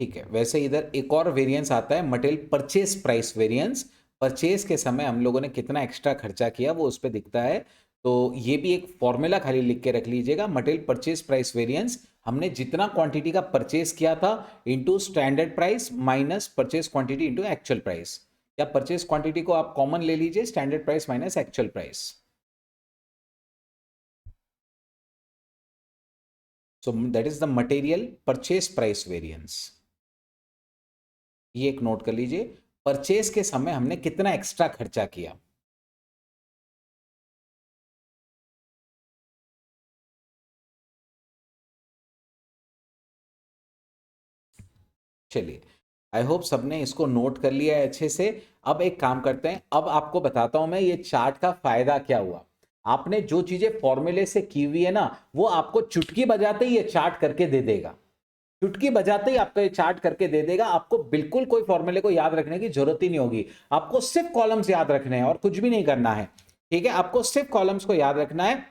ठीक है, वैसे इधर एक और वेरिएंस आता है, material purchase price variance. Purchase के समय हम लोगों ने कितना एक्स्ट्रा खर्चा किया वो उस पर दिखता है। तो ये भी एक फॉर्मूला खाली लिख के रख लीजिएगा, मटेरियल परचेस प्राइस वेरिएंस, हमने जितना क्वांटिटी का परचेस किया था into standard price minus purchase quantity into actual price, या परचेस क्वांटिटी को आप कॉमन ले लीजिए, standard price minus actual price. So that is the material purchase price variance. ये एक नोट कर लीजिए, परचेस के समय हमने कितना एक्स्ट्रा खर्चा किया। चलिए, आई होप सबने इसको नोट कर लिया है अच्छे से। अब एक काम करते हैं, अब आपको बताता हूं मैं ये चार्ट का फायदा क्या हुआ। आपने जो चीजें फॉर्मूले से की हुई है ना, वो आपको चुटकी बजाते ही ये चार्ट करके दे देगा। चुटकी बजाते ही आपको ये चार्ट करके दे देगा। आपको बिल्कुल कोई फॉर्मूले को याद रखने की जरूरत ही नहीं होगी। आपको सिर्फ कॉलम्स याद रखने हैं और कुछ भी नहीं करना है। ठीक है, आपको सिर्फ कॉलम्स को याद रखना है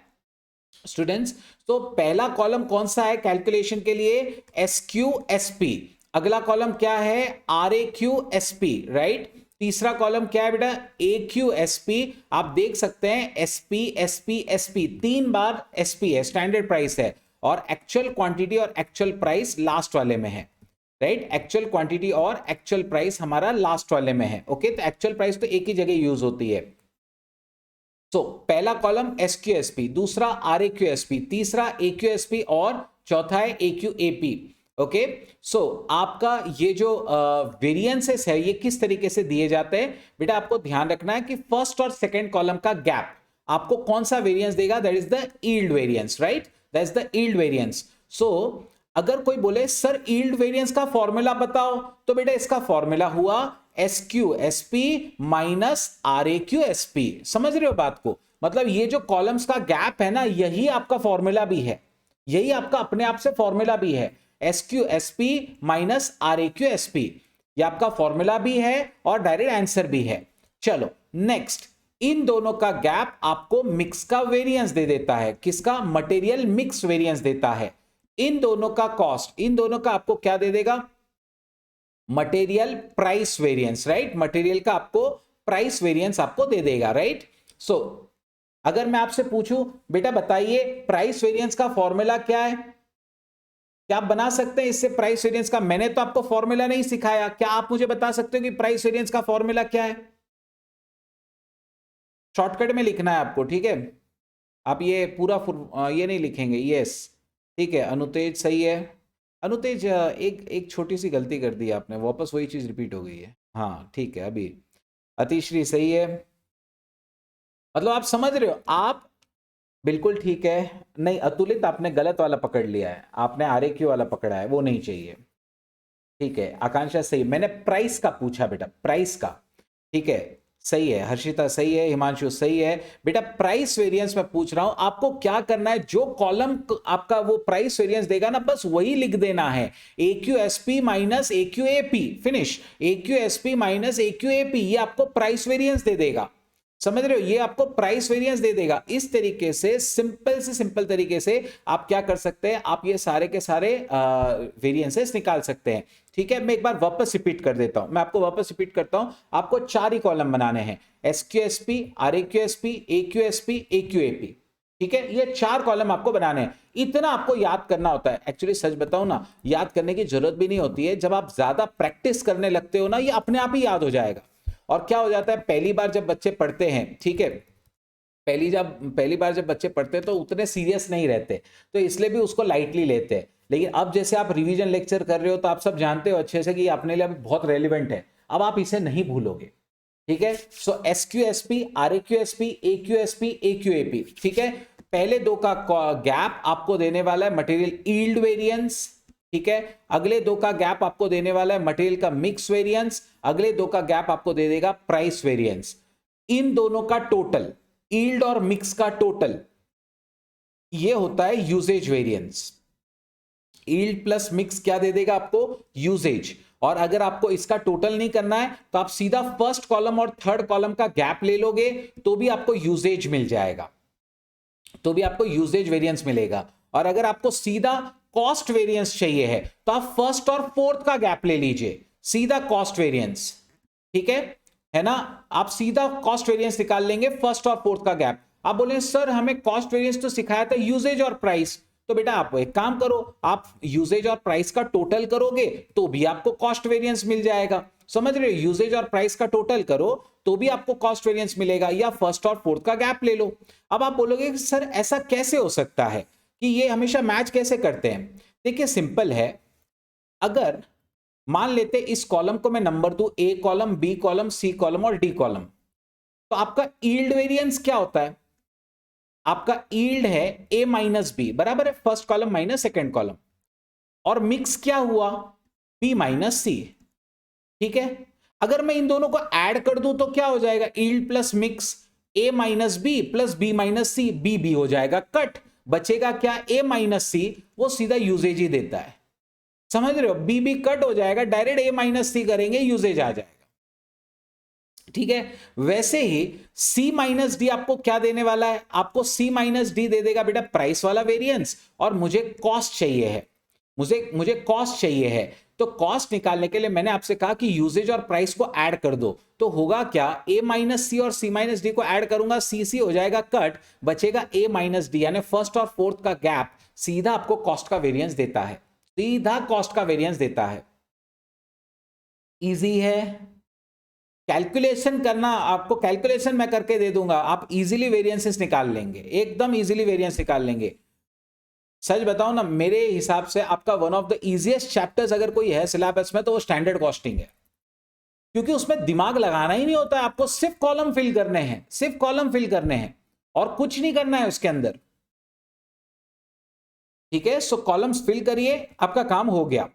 स्टूडेंट्स। तो पहला कॉलम कौन सा है कैलकुलेशन के लिए? SQSP। अगला कॉलम क्या है? RAQSP, right. तीसरा कॉलम क्या है बेटा? AQSP। आप देख सकते हैं SP SP SP, 3 बार SP है, स्टैंडर्ड प्राइस है, और एक्चुअल क्वांटिटी और एक्चुअल प्राइस लास्ट वाले में है, राइट। एक्चुअल क्वांटिटी और एक्चुअल प्राइस हमारा लास्ट वाले में है। ओके, तो एक्चुअल प्राइस तो एक ही जगह यूज होती है। तो पहला कॉलम SQSP, दूसरा RAQSP, तीसरा AQSP और चौथा है AQAP। ओके, सो आपका ये जो वेरिएंसेस है ये किस तरीके से दिए जाते हैं बेटा? आपको ध्यान रखना है कि फर्स्ट और सेकंड कॉलम का गैप आपको कौन सा वेरिएंस देगा? That is the yield variance, right, that is the yield variance. So अगर कोई बोले सर यील्ड वेरिएंस का फॉर्मूला बताओ, तो बेटा इसका फॉर्मूला हुआ SQSP माइनस RAQSP। समझ रहे हो बात को? मतलब ये जो कॉलम्स का गैप है ना, यही आपका फॉर्मूला भी है, यही आपका अपने आप से फॉर्मूला भी है। SQSP माइनस RAQSP, ये आपका फॉर्मूला भी है और डायरेक्ट आंसर भी है। चलो नेक्स्ट, इन दोनों का गैप आपको मिक्स का वेरिएंस दे देता है। किसका? मटेरियल मिक्स वेरिएंस देता है। इन दोनों का कॉस्ट, इन दोनों का आपको क्या दे देगा? Material price variance, right. Material का आपको प्राइस वेरिएंस आपको दे देगा, राइट। सो अगर मैं आपसे पूछूं बेटा बताइए प्राइस वेरिएंस का फॉर्मूला क्या है, क्या आप बना सकते हैं इससे प्राइस वेरिएंस का? मैंने तो आपको फॉर्मूला नहीं सिखाया, क्या आप मुझे बता सकते हो कि प्राइस वेरिएंस का फॉर्मूला क्या है? शॉर्टकट में लिखना है आपको, ठीक है। आप ये पूरा ये नहीं लिखेंगे। यस, ठीक है, अनुतेज सही है। अनुतेज एक एक छोटी सी गलती कर दी आपने, वापस वही चीज रिपीट हो गई है। हाँ ठीक है, अभी अतिश्री सही है। मतलब आप समझ रहे हो, आप बिल्कुल ठीक है। नहीं अतुलित, आपने गलत वाला पकड़ लिया है, आपने RAQ वाला पकड़ा है, वो नहीं चाहिए। ठीक है, आकांक्षा सही, मैंने प्राइस का पूछा बेटा, प्राइस का। ठीक है, सही है। हर्षिता सही है, हिमांशु सही है। बेटा प्राइस वेरिएंस मैं पूछ रहा हूं, आपको क्या करना है? जो कॉलम आपका वो प्राइस वेरिएंस देगा ना, बस वही लिख देना है। AQSP minus AQAP, finish. AQSP minus AQAP, ये आपको प्राइस वेरिएंस दे देगा। समझ रहे हो? ये आपको प्राइस वेरिएंस दे देगा। इस तरीके से सिंपल तरीके से आप क्या कर सकते हैं? आप ये सारे के सारे वेरिएंसेस निकाल सकते हैं। ठीक है, मैं एक बार वापस रिपीट कर देता हूं, मैं आपको वापस रिपीट करता हूं। आपको 4 ही कॉलम बनाने हैं, SQSP, RAQSP, AQSP, AQAP। ठीक है, ये 4 कॉलम आपको बनाने हैं। इतना आपको याद करना होता है। एक्चुअली सच बताऊं ना, याद करने की जरूरत भी नहीं होती है। जब आप ज्यादा प्रैक्टिस करने लगते हो ना, ये अपने आप ही याद हो जाएगा। और क्या हो जाता है, पहली बार जब बच्चे पढ़ते हैं, ठीक है, पहली बार जब बच्चे पढ़ते हैं तो उतने सीरियस नहीं रहते, तो इसलिए भी उसको लाइटली लेते हैं। लेकिन अब जैसे आप रिवीजन लेक्चर कर रहे हो तो आप सब जानते हो अच्छे से कि ये अपने लिए अभी बहुत रेलिवेंट है, अब आप इसे नहीं भूलोगे। ठीक है, सो SQSP, RAQSP, AQSP, AQAP। ठीक है, पहले दो का गैप आपको देने वाला है मटेरियल यील्ड वेरिएंस। ठीक है, अगले दो का गैप आपको देने वाला है मटेरियल का मिक्स वेरिएंस, अगले दो का गैप आपको दे देगा प्राइस वेरिएंस। इन दोनों का टोटल, यील्ड और मिक्स का टोटल, ये होता है usage variance. Yield plus mix क्या दे देगा आपको, यूजेज। और अगर आपको इसका टोटल नहीं करना है तो आप सीधा फर्स्ट कॉलम और थर्ड कॉलम का गैप ले लोगे तो भी आपको यूजेज मिल जाएगा, तो भी आपको यूजेज वेरिएंस मिलेगा। और अगर आपको सीधा कॉस्ट वेरिएंस चाहिए है तो आप फर्स्ट और फोर्थ का गैप ले लीजिए, सीधा कॉस्ट वेरिएंस। ठीक है ना, आप सीधा कॉस्ट वेरिएंस निकाल लेंगे फर्स्ट और फोर्थ का गैप। आप बोले सर हमें कॉस्ट वेरिएंस तो सिखाया था यूजेज और प्राइस, तो बेटा आप एक काम करो, आप यूजेज और प्राइस का टोटल करोगे तो भी आपको कॉस्ट वेरिएंस मिल जाएगा। समझ रहे हो, यूजेज और प्राइस का टोटल करो तो भी आपको कॉस्ट वेरिएंस मिलेगा, या फर्स्ट और फोर्थ का गैप ले लो। अब आप बोलोगे कि सर ऐसा कैसे हो सकता है कि ये हमेशा मैच कैसे करते हैं? देखिए सिंपल है, अगर मान लेते इस कॉलम को मैं नंबर दूं A column, B column, C column और डी कॉलम, तो आपका यील्ड वेरिएंस क्या होता है? आपका यील्ड है ए माइनस बी, बराबर है, first column minus second column. और मिक्स क्या हुआ, बी माइनस सी। ठीक है, अगर मैं इन दोनों को ऐड कर दूं तो क्या हो जाएगा, yield plus mix A minus B plus B minus C, B B हो जाएगा कट, बचेगा क्या, ए माइनस सी, वो सीधा यूजेज ही देता है। समझ रहे हो, बी बी कट हो जाएगा, डायरेक्ट ए माइनस सी करेंगे, यूजेज आ जाएगा। ठीक है, वैसे ही C माइनस डी आपको क्या देने वाला है, आपको C माइनस डी दे देगा बेटा प्राइस वाला वेरिएंस, और मुझे कॉस्ट चाहिए है, मुझे कॉस्ट चाहिए है। तो कॉस्ट निकालने के लिए मैंने आपसे कहा कि यूजेज और प्राइस को ऐड कर दो, तो होगा क्या, A माइनस सी और C माइनस डी को ऐड करूंगा, CC हो जाएगा कट, बचेगा A माइनस डी, यानी फर्स्ट और फोर्थ का गैप सीधा आपको कॉस्ट का वेरिएंस देता है, सीधा कॉस्ट का वेरिएंस देता है। इजी है, कैलकुलेशन करना, आपको कैलकुलेशन मैं करके दे दूंगा, आप इजीली वेरिएंसेस निकाल लेंगे, एकदम इजीली वेरिएंस निकाल लेंगे। सच बताओ ना, मेरे हिसाब से आपका one of the easiest chapters अगर कोई है सिलेबस में तो वो स्टैंडर्ड कॉस्टिंग है, क्योंकि उसमें दिमाग लगाना ही नहीं होता है, आपको सिर्फ कॉलम फिल करने हैं, सिर्फ कॉलम फिल करने हैं और कुछ नहीं करना है उसके अंदर। ठीक है, सो कॉलम्स फिल करिए, आपका काम हो गया।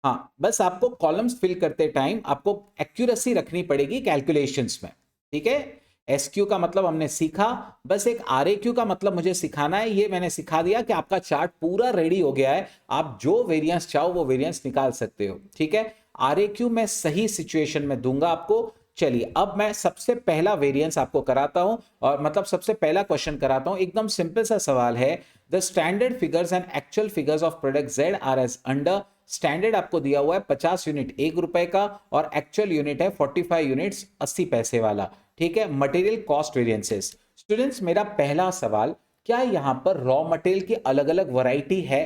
हाँ, बस आपको कॉलम्स फिल करते टाइम आपको एक्यूरेसी रखनी पड़ेगी कैलकुलेशंस में। ठीक है, एसक्यू का मतलब हमने सीखा, बस एक आरएक्यू का मतलब मुझे सिखाना है, ये मैंने सिखा दिया कि आपका चार्ट पूरा रेडी हो गया है, आप जो वेरिएंस चाहो वो वेरिएंस निकाल सकते हो। ठीक है, आरएक्यू मैं सही सिचुएशन में दूंगा आपको। चलिए अब मैं सबसे पहला वेरिएंस आपको कराता हूं, और मतलब सबसे पहला क्वेश्चन कराता हूं, एकदम सिंपल सा सवाल है, the standard figures and actual figures of product Z are as under. Standard आपको दिया हुआ है 50 यूनिट 1 रुपए का, और एक्चुअल यूनिट है 45 यूनिट्स 80 पैसे वाला। ठीक है, मटेरियल कॉस्ट वेरिएंसेस। स्टूडेंट्स मेरा पहला सवाल, क्या यहां पर रॉ मटेरियल की अलग अलग वैरायटी है?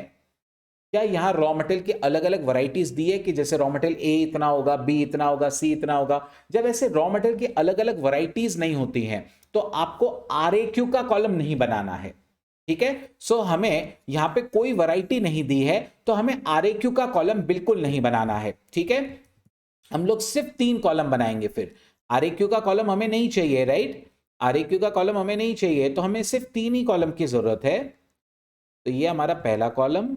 क्या यहाँ रॉ मटेरियल की अलग अलग वैरायटीज दी है कि जैसे रॉ मटेरियल ए इतना होगा, बी इतना होगा, सी इतना होगा? जब ऐसे रॉ मटेरियल की अलग अलग वैरायटीज नहीं होती हैं तो आपको आरएक्यू का कॉलम नहीं बनाना है। ठीक है, सो हमें यहाँ पे कोई वैरायटी नहीं दी है तो हमें आरएक्यू का कॉलम बिल्कुल नहीं बनाना है। ठीक है, हम लोग सिर्फ 3 कॉलम बनाएंगे, फिर आरएक्यू का कॉलम हमें नहीं चाहिए, राइट? आरएक्यू का कॉलम हमें नहीं चाहिए, तो हमें सिर्फ 3 ही कॉलम की जरूरत है। तो ये हमारा पहला कॉलम,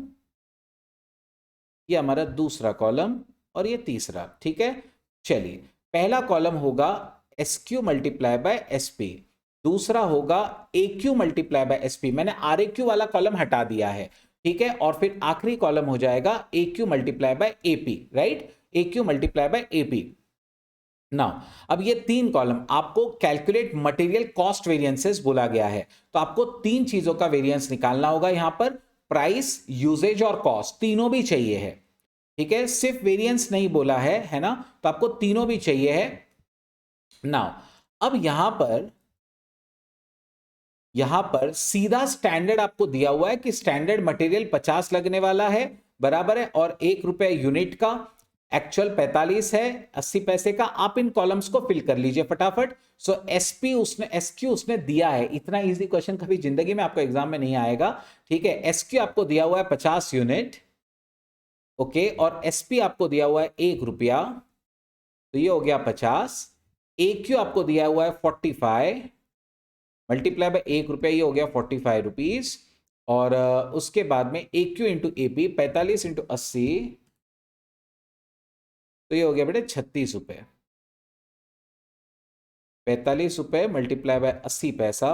ये हमारा दूसरा कॉलम, और ये तीसरा। ठीक है, चलिए पहला कॉलम होगा SQ मल्टीप्लाई बाय SP, दूसरा होगा AQ मल्टीप्लाई बाय SP, मैंने RAQ वाला कॉलम हटा दिया है। ठीक है, और फिर आखिरी कॉलम हो जाएगा AQ multiply by AP, right? AQ multiply by AP। Now अब ये 3 कॉलम आपको कैलकुलेट मटेरियल कॉस्ट वेरिएंसेस बोला गया है, तो आपको 3 चीजों का वेरिएंस निकालना होगा यहां पर, प्राइस, यूजेज और कॉस्ट, तीनों भी चाहिए है। ठीक है, सिर्फ वेरिएंस नहीं बोला है ना, तो आपको तीनों भी चाहिए है। नाउ अब यहां पर सीधा स्टैंडर्ड आपको दिया हुआ है कि स्टैंडर्ड मटेरियल 50 लगने वाला है, बराबर है, और 1 रुपए यूनिट का, एक्चुअल 45 है 80 पैसे का। आप इन कॉलम्स को फिल कर लीजिए फटाफट। सो एसक्यू उसने दिया है, इतना इजी क्वेश्चन कभी जिंदगी में आपको एग्जाम में नहीं आएगा। ठीक है, एसक्यू आपको दिया हुआ है 50 यूनिट, ओके, और एसपी आपको दिया हुआ है 1 रुपया, तो ये हो गया 50। AQ आपको दिया हुआ है 45, मल्टीप्लाई बाय 1 रुपया, ये हो गया 45 रुपीज। और उसके बाद में AQ इंटू AP 45 इंटू 80, तो ये हो गया बेटे 36 रुपये। 45 रुपये मल्टीप्लाई बाय 80 पैसा,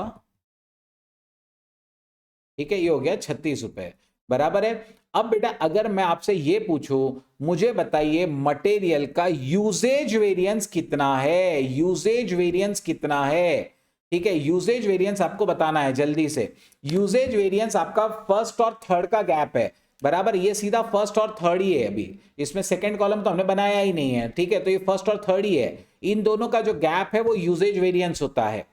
ठीक है, ये हो गया 36 रुपये, बराबर है। अब बेटा अगर मैं आपसे ये पूछूं, मुझे बताइए मटेरियल का यूजेज वेरिएंस कितना है, यूजेज वेरिएंस कितना है, ठीक है, यूजेज वेरिएंस आपको बताना है जल्दी से। यूजेज वेरिएंस आपका फर्स्ट और थर्ड का गैप है, बराबर, ये सीधा फर्स्ट और थर्ड ही है, अभी इसमें सेकंड कॉलम तो हमने बनाया ही नहीं है, ठीक है, तो ये फर्स्ट और थर्ड ही है। इन दोनों का जो गैप है वो यूजेज वेरिएंस होता है,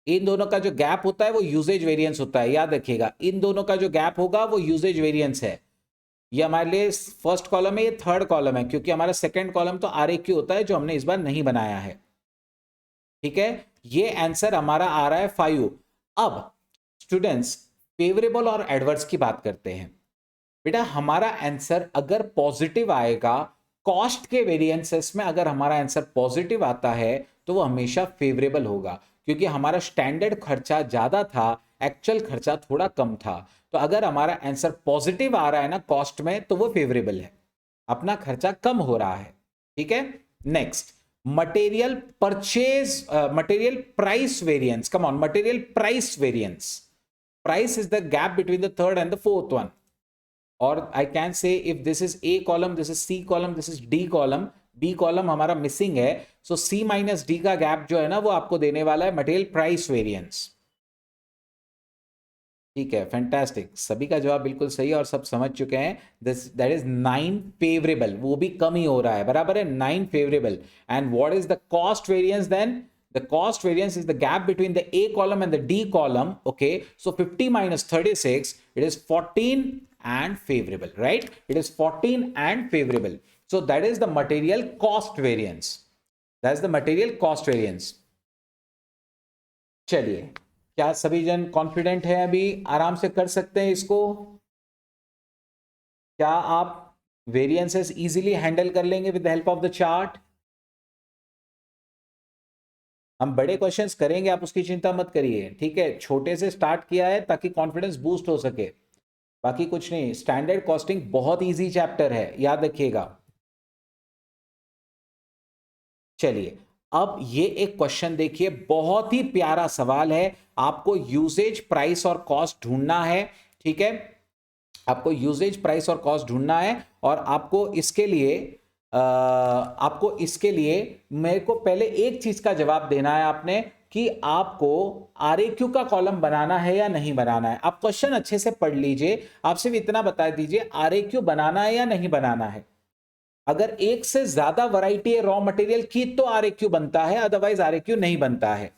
इन दोनों का जो गैप होता है वो यूजेज वेरिएंस होता है, याद रखिएगा, इन दोनों का जो गैप होगा वो यूजेज वेरिएंस है। ये हमारे लिए फर्स्ट कॉलम है, ये थर्ड कॉलम है, क्योंकि हमारा सेकंड कॉलम तो RAQ होता है जो हमने इस बार नहीं बनाया है, ठीक है। ये आंसर हमारा आ रहा है 5। अब स्टूडेंट्स फेवरेबल और एडवर्स की बात करते हैं। बेटा हमारा आंसर अगर पॉजिटिव आएगा, कॉस्ट के वेरिएंसेस में अगर हमारा आंसर पॉजिटिव आता है तो वो हमेशा फेवरेबल होगा, क्योंकि हमारा स्टैंडर्ड खर्चा ज्यादा था, एक्चुअल खर्चा थोड़ा कम था। तो अगर हमारा आंसर पॉजिटिव आ रहा है ना कॉस्ट में, तो वो फेवरेबल है, अपना खर्चा कम हो रहा है, ठीक है। Next, material purchase, material price variance, come on, material price variance, price is the gap between the third and the fourth one, or I can say if this is A column, this is C column, this is D column, B column हमारा missing है, so C minus D का gap जो है ना वो आपको देने वाला है मटेरियल प्राइस वेरिएंस, ठीक है, फैंटास्टिक, सभी का जवाब बिल्कुल सही है और सब समझ चुके हैं। दिस दैट इज 9 फेवरेबल, वो भी कम ही हो रहा है, बराबर है, 9 favourable. And what is the cost variance then? The cost variance is the gap between the A column and the D column. Okay, so 50 minus 36, it is 14 and favorable, right? It is 14 and favorable. So that is the material cost variance. That's the material cost variance. चलिए, क्या सभी जन confident है, अभी आराम से कर सकते हैं इसको? क्या आप वेरिएंसेस इजीली हैंडल कर लेंगे with the help of the chart? हम बड़े क्वेश्चंस करेंगे, आप उसकी चिंता मत करिए, ठीक है, छोटे से स्टार्ट किया है ताकि कॉन्फिडेंस बूस्ट हो सके, बाकी कुछ नहीं। स्टैंडर्ड कॉस्टिंग बहुत इजी चैप्टर है, याद रखिएगा। चलिए, अब ये एक क्वेश्चन देखिए, बहुत ही प्यारा सवाल है। आपको यूजेज प्राइस और कॉस्ट ढूंढना है, ठीक है, आपको यूजेज प्राइस और कॉस्ट ढूंढना है, और आपको इसके लिए मेरे को पहले एक चीज का जवाब देना है आपने, कि आपको RAQ का कॉलम बनाना है या नहीं बनाना है। आप क्वेश्चन अच्छे से पढ़ लीजिए, आप सिर्फ इतना बता दीजिए RAQ बनाना है या नहीं बनाना है। अगर एक से ज्यादा वैरायटी है रॉ मटेरियल की तो RAQ बनता है, अदरवाइज RAQ नहीं बनता है।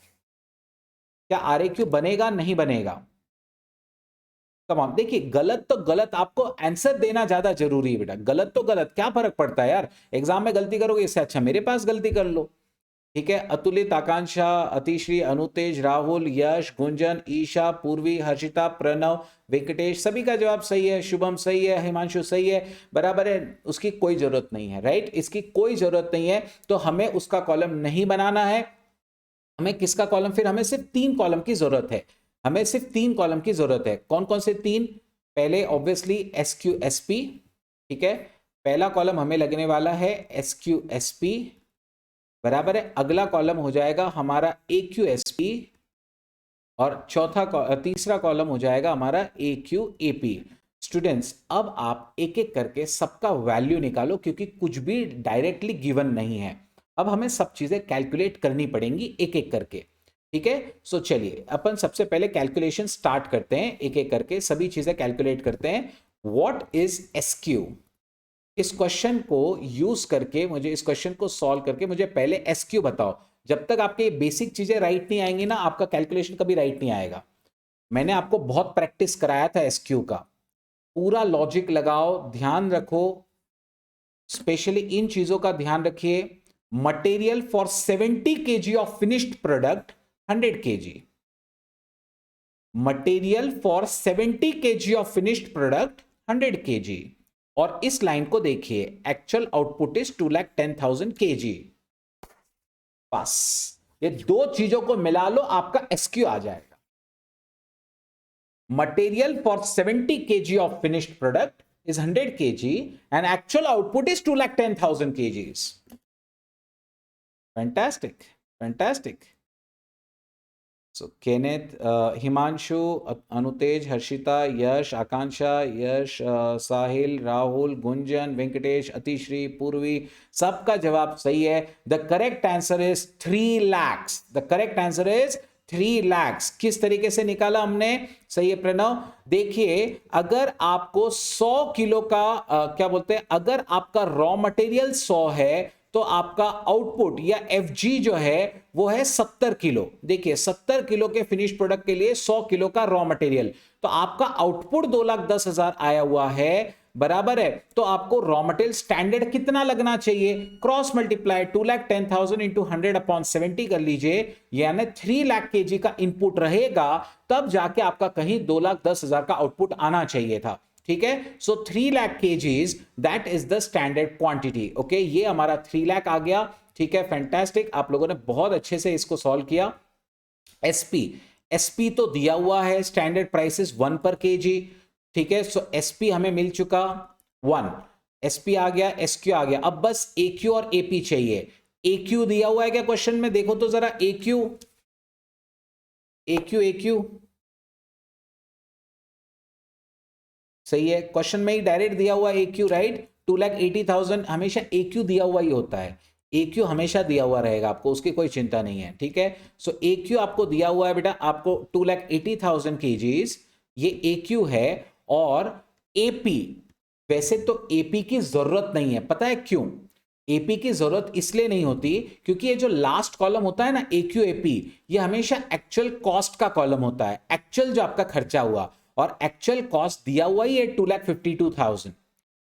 क्या RAQ बनेगा, नहीं बनेगा? तमाम देखिए, गलत तो गलत, आपको आंसर देना ज्यादा जरूरी है बेटा, गलत तो गलत, क्या फर्क पड़ता है यार, एग्जाम में गलती करोगे इससे अच्छा मेरे पास गलती कर लो, ठीक है। अतुलित, आकांक्षा, अतिश्री, अनुतेज, राहुल, यश, गुंजन, ईशा, पूर्वी, हर्षिता, प्रणव, वेंकटेश, सभी का जवाब सही है। शुभम सही है, हिमांशु सही है, बराबर है, उसकी कोई जरूरत नहीं है, राइट, इसकी कोई जरूरत नहीं है। तो हमें उसका कॉलम नहीं बनाना है, हमें किसका कॉलम, फिर हमें सिर्फ 3 कॉलम की जरूरत है, हमें सिर्फ 3 कॉलम की जरूरत है। कौन कौन से 3? पहले ऑब्वियसली SQSP, ठीक है, पहला कॉलम हमें लगने वाला है SQSP, बराबर है। अगला कॉलम हो जाएगा हमारा AQSP, और तीसरा कॉलम हो जाएगा हमारा AQAP। स्टूडेंट्स, अब आप एक एक करके सबका वैल्यू निकालो, क्योंकि कुछ भी डायरेक्टली गिवन नहीं है, अब हमें सब चीजें कैलकुलेट करनी पड़ेंगी एक एक करके, ठीक है। सो चलिए अपन सबसे पहले कैलकुलेशन स्टार्ट करते हैं, एक एक करके सभी चीजें कैलकुलेट करते हैं। What is SQ? इस क्वेश्चन को यूज करके मुझे, इस क्वेश्चन को सॉल्व करके मुझे पहले SQ बताओ। जब तक आपके बेसिक चीजें राइट नहीं आएंगी ना, आपका कैलकुलेशन कभी राइट नहीं आएगा। मैंने आपको बहुत प्रैक्टिस कराया था SQ का, पूरा लॉजिक लगाओ, ध्यान रखो, स्पेशली इन चीजों का ध्यान रखिए। Material for 70 kg of finished product 100 kg, material for 70 kg of finished product 100 kg, और इस लाइन को देखिए, एक्चुअल आउटपुट इज 2,10,000 kg। बस ये दो चीजों को मिला लो, आपका एसक्यू आ जाएगा। Material for 70 kg of finished product is 100 kg and actual output is 2,10,000 kgs. Fantastic, fantastic. So Kenneth, Himanshu, Anutej, Harshita, Yash, Akansha, Yash, Sahil, Rahul, Gunjan, Venkatesh, Atishri, Purvi, सबका जवाब सही है। The correct answer is 3 lakhs. The correct answer is 3 lakhs। किस तरीके से निकाला हमने? सही है प्रणव। देखिए, अगर आपको 100 किलो का क्या बोलते हैं, अगर आपका रॉ मटेरियल 100 है तो आपका आउटपुट या एफजी जो है वो है 70 किलो। देखिए 70 किलो के फिनिश प्रोडक्ट के लिए 100 किलो का रॉ मटेरियल, तो आपका आउटपुट 2,10,000 आया हुआ है, बराबर है। तो आपको रॉ मटेरियल स्टैंडर्ड कितना लगना चाहिए? क्रॉस मल्टीप्लाई 2,10,000 इंटू 100/70 कर लीजिए, यानी 3 लाख केजी का इनपुट रहेगा, तब जाके आपका कहीं 2,10,000 का आउटपुट आना चाहिए था। ठीक है, सो 3 lakh KGs that is the standard quantity. Okay, ये हमारा 3 लाख आ गया। ठीक है, फैंटास्टिक, आप लोगों ने बहुत अच्छे से इसको सॉल्व किया। एसपी, एसपी तो दिया हुआ है, स्टैंडर्ड प्राइस 1 पर केजी। ठीक है, सो एसपी हमें मिल चुका 1, एसपी आ गया, एसक्यू आ गया। अब बस एक्यू और एपी चाहिए। एक्यू दिया हुआ है क्या क्वेश्चन में? देखो तो जरा, एक्यू एक्यू एक्यू सही है, क्वेश्चन में ही डायरेक्ट दिया हुआ एक्यू, राइट। 2,80,000 हमेशा एक्यू दिया हुआ ही होता है, एक्यू हमेशा दिया हुआ रहेगा, आपको उसकी कोई चिंता नहीं है। ठीक है, सो एक्यू आपको दिया हुआ है बेटा, आपको 2,80,000 केजीज, ये एक्यू है। और एपी, वैसे तो एपी की जरूरत नहीं है, पता है क्यों? एपी की जरूरत इसलिए नहीं होती क्योंकि ये जो लास्ट कॉलम होता है ना, एक्यू एपी, ये हमेशा एक्चुअल कॉस्ट का कॉलम होता है, एक्चुअल जो आपका खर्चा हुआ, और एक्चुअल कॉस्ट दिया हुआ ही है 2,52,000,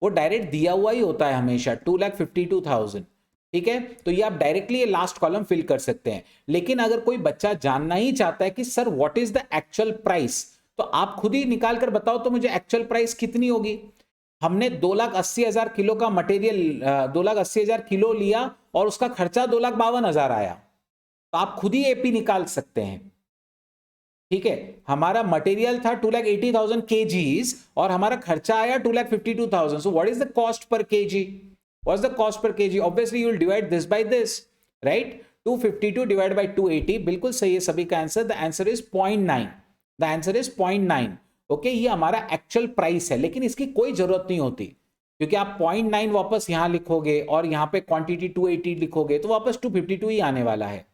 वो डायरेक्ट दिया हुआ ही होता है हमेशा 2,52,000। ठीक है, तो ये आप डायरेक्टली ये लास्ट कॉलम फिल कर सकते हैं। लेकिन अगर कोई बच्चा जानना ही चाहता है कि sir what is the actual price, तो आप खुद ही निकाल कर बताओ तो मुझे एक्चुअल प्राइस कितनी होगी। हमने 2,80,000 किलो का मटेरियल, 2,80,000 किलो लिया और उसका खर्चा 2,52,000 आया, तो आप खुद ही एपी निकाल सकते हैं। ठीक है, हमारा मटेरियल था 2,80,000 केजीज और हमारा खर्चा आया 2,52,000। So what is the cost per KG? What is the cost per KG? Obviously you will divide this by this, right. 252 divide by 280, बिल्कुल सही है सभी का answer. The answer is 0.9, the answer is 0.9। Okay, ये हमारा actual price है, लेकिन इसकी कोई जरूरत नहीं होती, क्योंकि आप 0.9 वापस यहां लिखोगे और यहां पे क्वांटिटी 280 लिखोगे तो वापस 252 ही आने वाला है।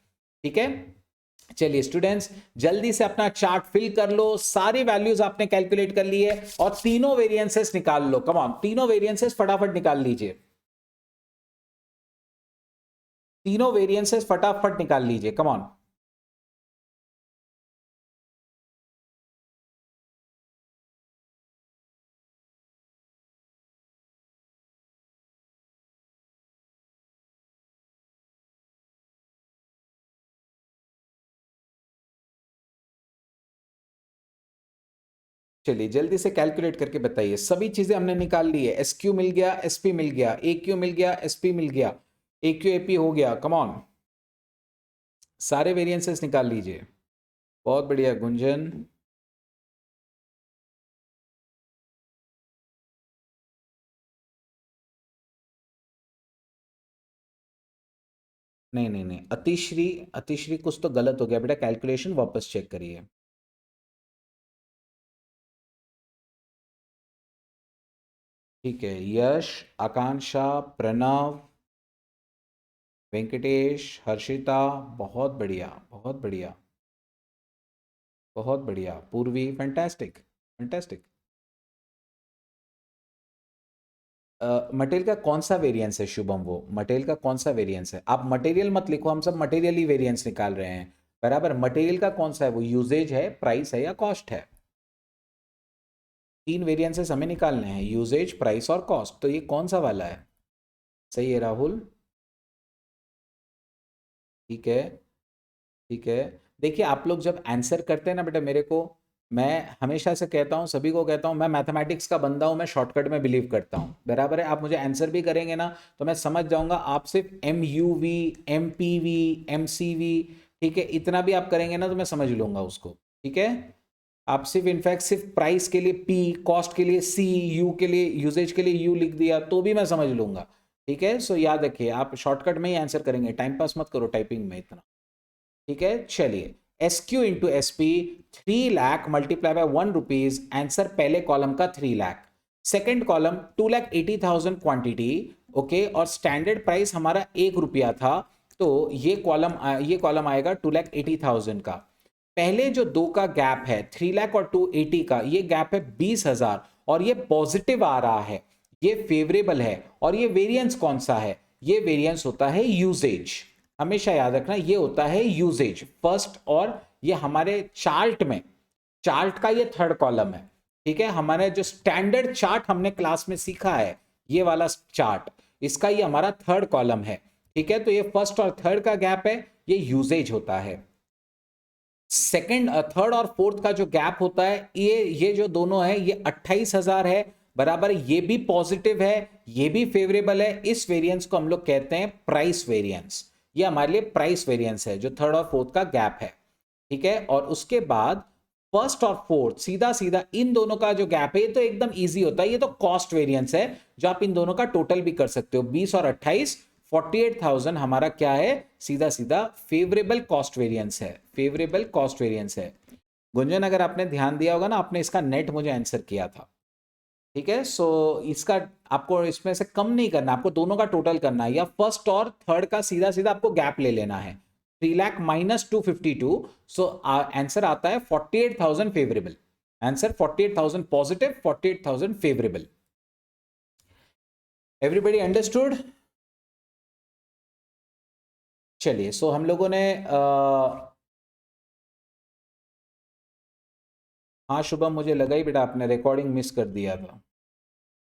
ठीक है, चलिए स्टूडेंट्स, जल्दी से अपना चार्ट फिल कर लो, सारी वैल्यूज आपने कैलकुलेट कर ली है और तीनों वेरिएंसेस निकाल लो। कम ऑन, तीनों वेरिएंसेस फटाफट निकाल लीजिए, तीनों वेरिएंसेस फटाफट निकाल लीजिए, कम ऑन। चलिए जल्दी से कैलकुलेट करके बताइए। सभी चीजें हमने निकाल ली है, एसक्यू मिल गया, एसपी मिल गया, एक्यू मिल गया, एसपी मिल गया, एक्यू एपी हो गया। कम ऑन, सारे वेरिएंसेस निकाल लीजिए। बहुत बढ़िया गुंजन। नहीं नहीं नहीं, अतिश्री, अतिश्री कुछ तो गलत हो गया बेटा, कैलकुलेशन वापस चेक करिए। ठीक है, यश, आकांक्षा, प्रणव, वेंकटेश, हर्षिता, बहुत बढ़िया, बहुत बढ़िया, बहुत बढ़िया, पूर्वी, फैंटास्टिक, फैंटास्टिक। मटेरियल का कौन सा वेरिएंस है शुभम? वो मटेरियल का कौन सा वेरिएंस है? आप मटेरियल मत लिखो, हम सब मटेरियल ही वेरिएंस निकाल रहे हैं, बराबर। मटेरियल का कौन सा है? वो यूजेज है, प्राइस है या कॉस्ट है? तीन वेरिएंसेस हमें निकालने हैं, यूजेज, प्राइस और कॉस्ट। तो ये कौन सा वाला है? सही है राहुल, ठीक है, ठीक है। देखिए आप लोग जब आंसर करते हैं ना बेटा, मेरे को मैं हमेशा से कहता हूँ, सभी को कहता हूँ, मैं मैथमेटिक्स का बंदा हूँ, मैं शॉर्टकट में बिलीव करता हूँ, बराबर है। आप मुझे आंसर भी करेंगे ना तो मैं समझ जाऊंगा, आप सिर्फ MUV, MPV, MCV, ठीक है, इतना भी आप करेंगे ना तो मैं समझ लूंगा उसको, ठीक है। आप सिर्फ इनफैक्ट सिर्फ प्राइस के लिए P, कॉस्ट के लिए C, यू के लिए यूजेज के लिए U लिख दिया तो भी मैं समझ लूंगा, ठीक है। सो याद रखिए, आप शॉर्टकट में ही आंसर करेंगे, टाइम पास मत करो टाइपिंग में इतना, ठीक है। चलिए, SQ into SP, 3 lakh multiply by 1 rupees, answer पहले कॉलम का 3 lakh, second column 2,80,000 quantity, okay, और स्टैंडर्ड प्राइस हमारा 1 रुपया था, तो ये कॉलम आएगा 2,80,000 का। पहले जो दो का गैप है 3 लाख और 280 का, ये गैप है 20,000 और ये पॉजिटिव आ रहा है, ये फेवरेबल है। और ये वेरिएंस कौन सा है? ये वेरिएंस होता है यूजेज, हमेशा याद रखना ये होता है यूजेज फर्स्ट। और ये हमारे चार्ट में, चार्ट का ये थर्ड कॉलम है, ठीक है। हमारे जो स्टैंडर्ड चार्ट हमने क्लास में सीखा है, ये वाला चार्ट, इसका ये हमारा थर्ड कॉलम है, ठीक है। तो ये फर्स्ट और थर्ड का गैप है, ये यूजेज होता है। सेकंड, थर्ड और फोर्थ का जो गैप होता है, ये जो दोनों है, ये 28,000 है, बराबर। ये भी पॉजिटिव है, ये भी फेवरेबल है। इस वेरिएंस को हम लोग कहते हैं प्राइस वेरिएंस, ये हमारे लिए प्राइस वेरिएंस है जो थर्ड और फोर्थ का गैप है, ठीक है। और उसके बाद फर्स्ट और फोर्थ, सीधा सीधा इन दोनों का जो गैप है, ये तो एकदम इजी होता है, ये तो कॉस्ट वेरिएंस है, जो आप इन दोनों का टोटल भी कर सकते हो। 20 और 28, 48,000 हमारा क्या है, सीधा सीधा फेवरेबल कॉस्ट वेरिएंस है, फेवरेबल कॉस्ट वेरिएंस है। गुंजन, अगर आपने ध्यान दिया होगा ना, आपने इसका नेट मुझे आंसर किया था, ठीक है। सो इसका आपको इसमें से कम नहीं करना, आपको दोनों का टोटल करना है, या फर्स्ट और थर्ड का सीधा सीधा आपको गैप ले लेना है। 3 लाख माइनस 252, सो आंसर आता है 48,000 favourable. Answer 48,000 positive, 48,000 favourable. Everybody understood? चलिए, सो हम लोगों ने हाँ शुभम, मुझे लगा ही बेटा आपने रिकॉर्डिंग मिस कर दिया था,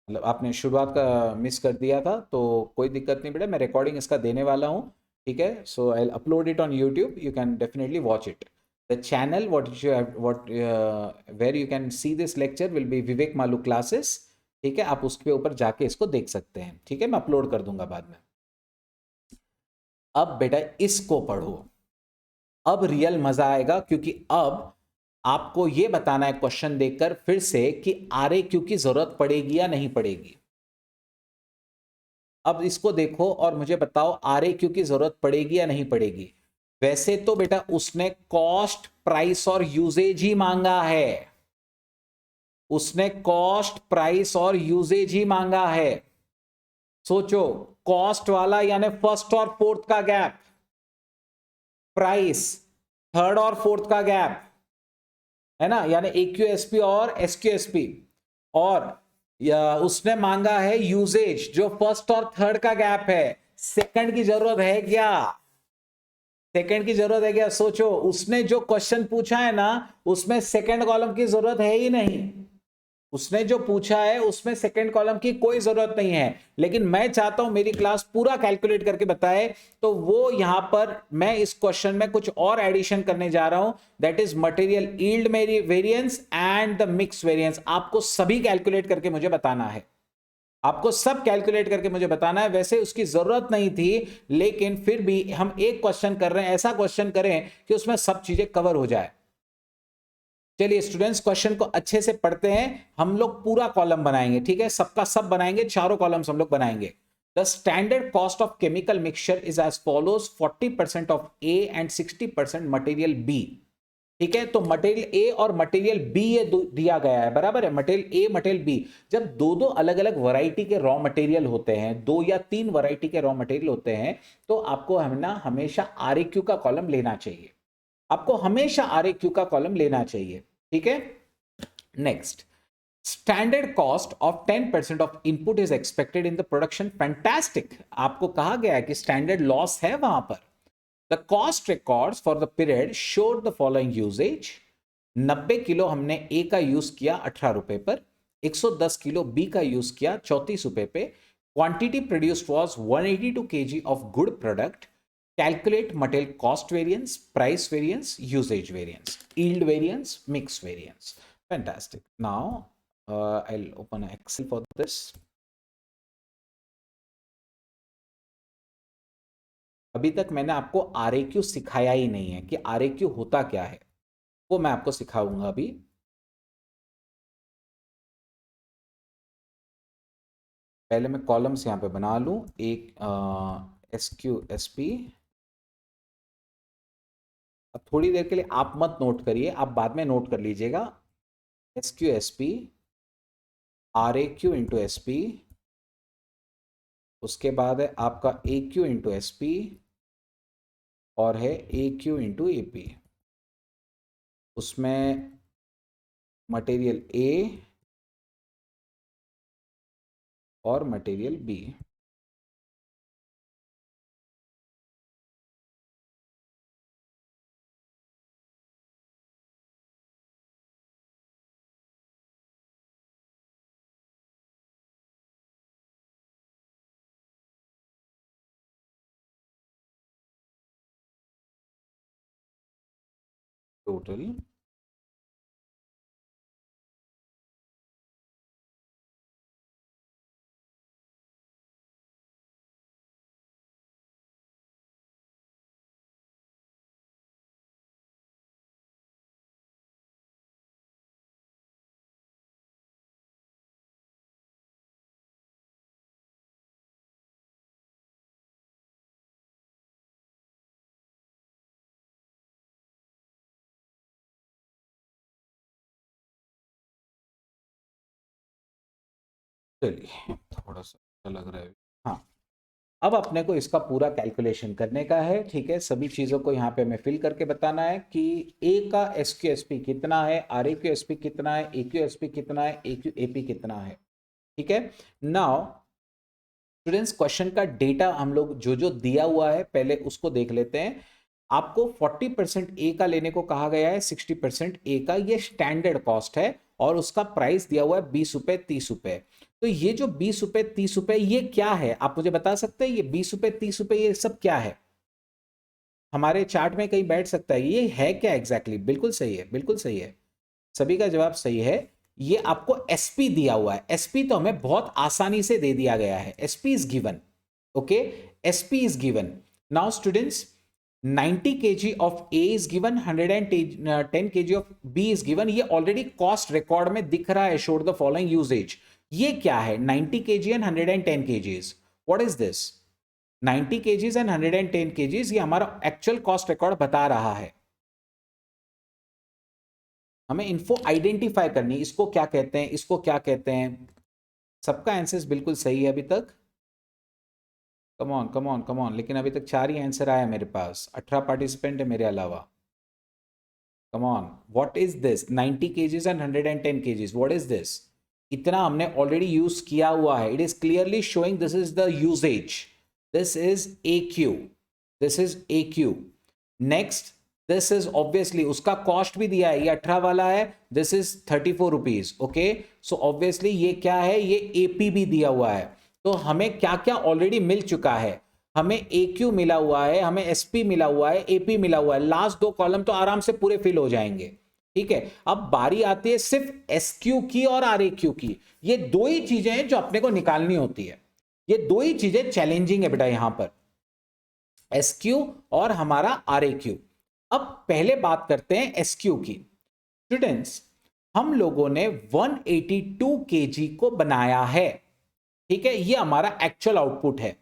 मतलब आपने शुरुआत का मिस कर दिया था, तो कोई दिक्कत नहीं बेटा, मैं रिकॉर्डिंग इसका देने वाला हूँ, ठीक है। So I upload it on YouTube, you can definitely watch it. The channel what where you can see this lecture will be Vivek Malu classes, ठीक है। आप उसके ऊपर जाके इसको देख सकते हैं, ठीक है, मैं अपलोड कर दूंगा बाद में। अब बेटा इसको पढ़ो, अब रियल मजा आएगा, क्योंकि अब आपको यह बताना है क्वेश्चन देखकर फिर से कि RAQ की जरूरत पड़ेगी या नहीं पड़ेगी। अब इसको देखो और मुझे बताओ RAQ की जरूरत पड़ेगी या नहीं पड़ेगी। वैसे तो बेटा उसने कॉस्ट, प्राइस और यूजेज ही मांगा है, उसने कॉस्ट, प्राइस और यूजेज ही मांगा है। सोचो, कॉस्ट वाला यानी फर्स्ट और फोर्थ का गैप, प्राइस थर्ड और फोर्थ का गैप है ना, यानी AQSP और SQSP, और या उसने मांगा है यूजेज जो फर्स्ट और थर्ड का गैप है। सेकंड की जरूरत है क्या? सेकंड की जरूरत है क्या? सोचो, उसने जो क्वेश्चन पूछा है ना, उसमें सेकंड कॉलम की जरूरत है ही नहीं। उसने जो पूछा है उसमें सेकंड कॉलम की कोई जरूरत नहीं है, लेकिन मैं चाहता हूं मेरी क्लास पूरा कैलकुलेट करके बताए, तो वो यहां पर मैं इस क्वेश्चन में कुछ और एडिशन करने जा रहा हूं, that is material yield variance and the mix variance. आपको सभी कैलकुलेट करके मुझे बताना है, आपको सब कैलकुलेट करके मुझे बताना है। वैसे उसकी जरूरत नहीं थी, लेकिन फिर भी हम एक क्वेश्चन कर रहे हैं, ऐसा क्वेश्चन करें कि उसमें सब चीजें कवर हो जाए। चलिए स्टूडेंट्स, क्वेश्चन को अच्छे से पढ़ते हैं। हम लोग पूरा कॉलम बनाएंगे, ठीक है, सबका सब बनाएंगे, चारों कॉलम्स हम लोग बनाएंगे। The standard cost of chemical mixture is as follows, 40% of A and 60% material B, ठीक है। तो मटेरियल A और मटेरियल B ये दिया गया है, बराबर है, मटेरियल A मटेरियल B। जब दो दो अलग अलग वैरायटी के रॉ मटेरियल होते हैं, 2 या 3 वैरायटी के रॉ मटेरियल होते हैं, तो आपको हमेशा RAQ का कॉलम लेना चाहिए, आपको हमेशा RAQ का कॉलम लेना चाहिए, ठीक है। Next, standard cost of 10% of input is expected in the production. Fantastic, आपको कहा गया है कि स्टैंडर्ड लॉस है वहां पर। The cost records for the period showed the following usages. 90 kilo हमने A का यूज किया 18 रुपए पर, 110 किलो B का यूज किया 34 रुपए पे। Quantity produced was 182 kg of good product, calculate material cost variance, price variance, usage variance, yield variance, mix variance. Fantastic. Now I'll open Excel for this. अभी तक मैंने आपको RAQ सिखाया ही नहीं है कि RAQ होता क्या है, वो मैं आपको सिखाऊंगा अभी। पहले मैं कॉलम्स यहाँ पे बना लूँ, एक SQSP। अब थोड़ी देर के लिए आप मत नोट करिए, आप बाद में नोट कर लीजिएगा। SQSP, RAQ इंटू SP, उसके बाद है आपका AQ इंटू SP और है AQ इंटू AP। उसमें मटेरियल A और मटेरियल B। टोटल चलिए थोड़ा सा अच्छा लग रहा है। हाँ, अब अपने को इसका पूरा कैलकुलेशन करने का है। ठीक है, सभी चीज़ों को यहाँ पे हमें फिल करके बताना है कि ए का SQSP कितना है, RAQSP कितना है, AQSP कितना है, AQAP कितना है। ठीक है, नाउ स्टूडेंट्स क्वेश्चन का डेटा हम लोग जो जो दिया हुआ है पहले उसको देख लेते हैं। आपको 40% ए का लेने को कहा गया है, 60% ए का, ये स्टैंडर्ड कॉस्ट है और उसका प्राइस दिया हुआ है 20 रुपए 30 रुपए। तो ये जो 20 रुपए 30 रुपए ये क्या है, आप मुझे बता सकते हैं? ये 20 रुपए 30 रुपए ये सब क्या है? हमारे चार्ट में कहीं बैठ सकता है, ये है क्या एग्जैक्टली exactly? बिल्कुल सही है, बिल्कुल सही है, सभी का जवाब सही है। ये आपको एसपी दिया हुआ है। एसपी तो हमें बहुत आसानी से दे दिया गया है, SP is given. Okay, SP is given. Now students 90 kg of A is given, 110 kg of B is given। ये ऑलरेडी कॉस्ट रिकॉर्ड में दिख रहा है, शोड द फॉलोइंग यूजेज। ये क्या है? 90 kg and 110 kgs। What is this? 90 kgs and 110 kgs, ये हमारा एक्चुअल कॉस्ट रिकॉर्ड बता रहा है। हमें इन्फो आइडेंटिफाई करनी, इसको क्या कहते हैं, इसको क्या कहते हैं। सबका आंसर बिल्कुल सही है अभी तक। कम on come on come on, लेकिन अभी तक 4 ही आंसर आया मेरे पास, 18 पार्टिसिपेंट है मेरे अलावा। Come on, what is this? 90 kgs and 110 kgs, what is this? इतना हमने ऑलरेडी यूज किया हुआ है। It is clearly showing this is the usages, this is AQ, this is AQ। Next, this is obviously उसका cost भी दिया है, ये 18 वाला है, this is 34 rupees. Okay, so obviously ये क्या है? ये AP भी दिया हुआ है। तो हमें क्या क्या ऑलरेडी मिल चुका है? हमें AQ मिला हुआ है, हमें SP मिला हुआ है, AP मिला हुआ है। लास्ट 2 कॉलम तो आराम से पूरे फिल हो जाएंगे। ठीक है, अब बारी आती है सिर्फ SQ की और RAQ की। ये दो ही चीजें हैं जो अपने को निकालनी होती है, ये दो ही चीजें चैलेंजिंग है बेटा यहां पर, SQ और हमारा RAQ। अब पहले बात करते हैं SQ की। स्टूडेंट्स, हम लोगों ने 182 kg को बनाया है। ठीक है, ये हमारा एक्चुअल आउटपुट है।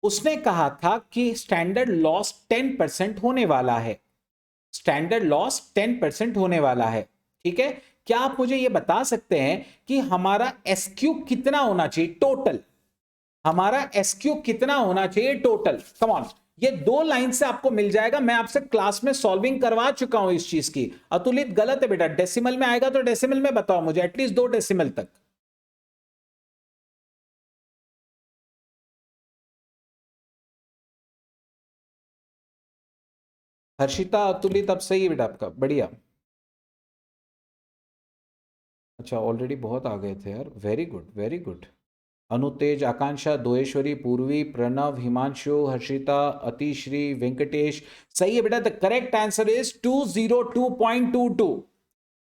उसने कहा था कि स्टैंडर्ड लॉस 10% होने वाला है, स्टैंडर्ड लॉस 10% होने वाला है। ठीक है, क्या आप मुझे यह बता सकते हैं कि हमारा SQ कितना होना चाहिए टोटल? हमारा SQ कितना होना चाहिए टोटल? कम ऑन, ये 2 लाइन से आपको मिल जाएगा। मैं आपसे क्लास में सॉल्विंग करवा चुका हूं इस चीज की। अतुलित गलत है बेटा, डेसिमल में आएगा तो डेसिमल में बताओ मुझे, एटलीस्ट 2 डेसिमल तक। हर्षिता, अतुलित, अब सही है बेटा आपका, बढ़िया। अच्छा, ऑलरेडी बहुत आ गए थे यार, वेरी गुड वेरी गुड। अनुतेज, आकांक्षा, दोएश्वरी, पूर्वी, प्रणव, हिमांशु, हर्षिता, अतिश्री, वेंकटेश। सही है बेटा, the correct answer is 202.22।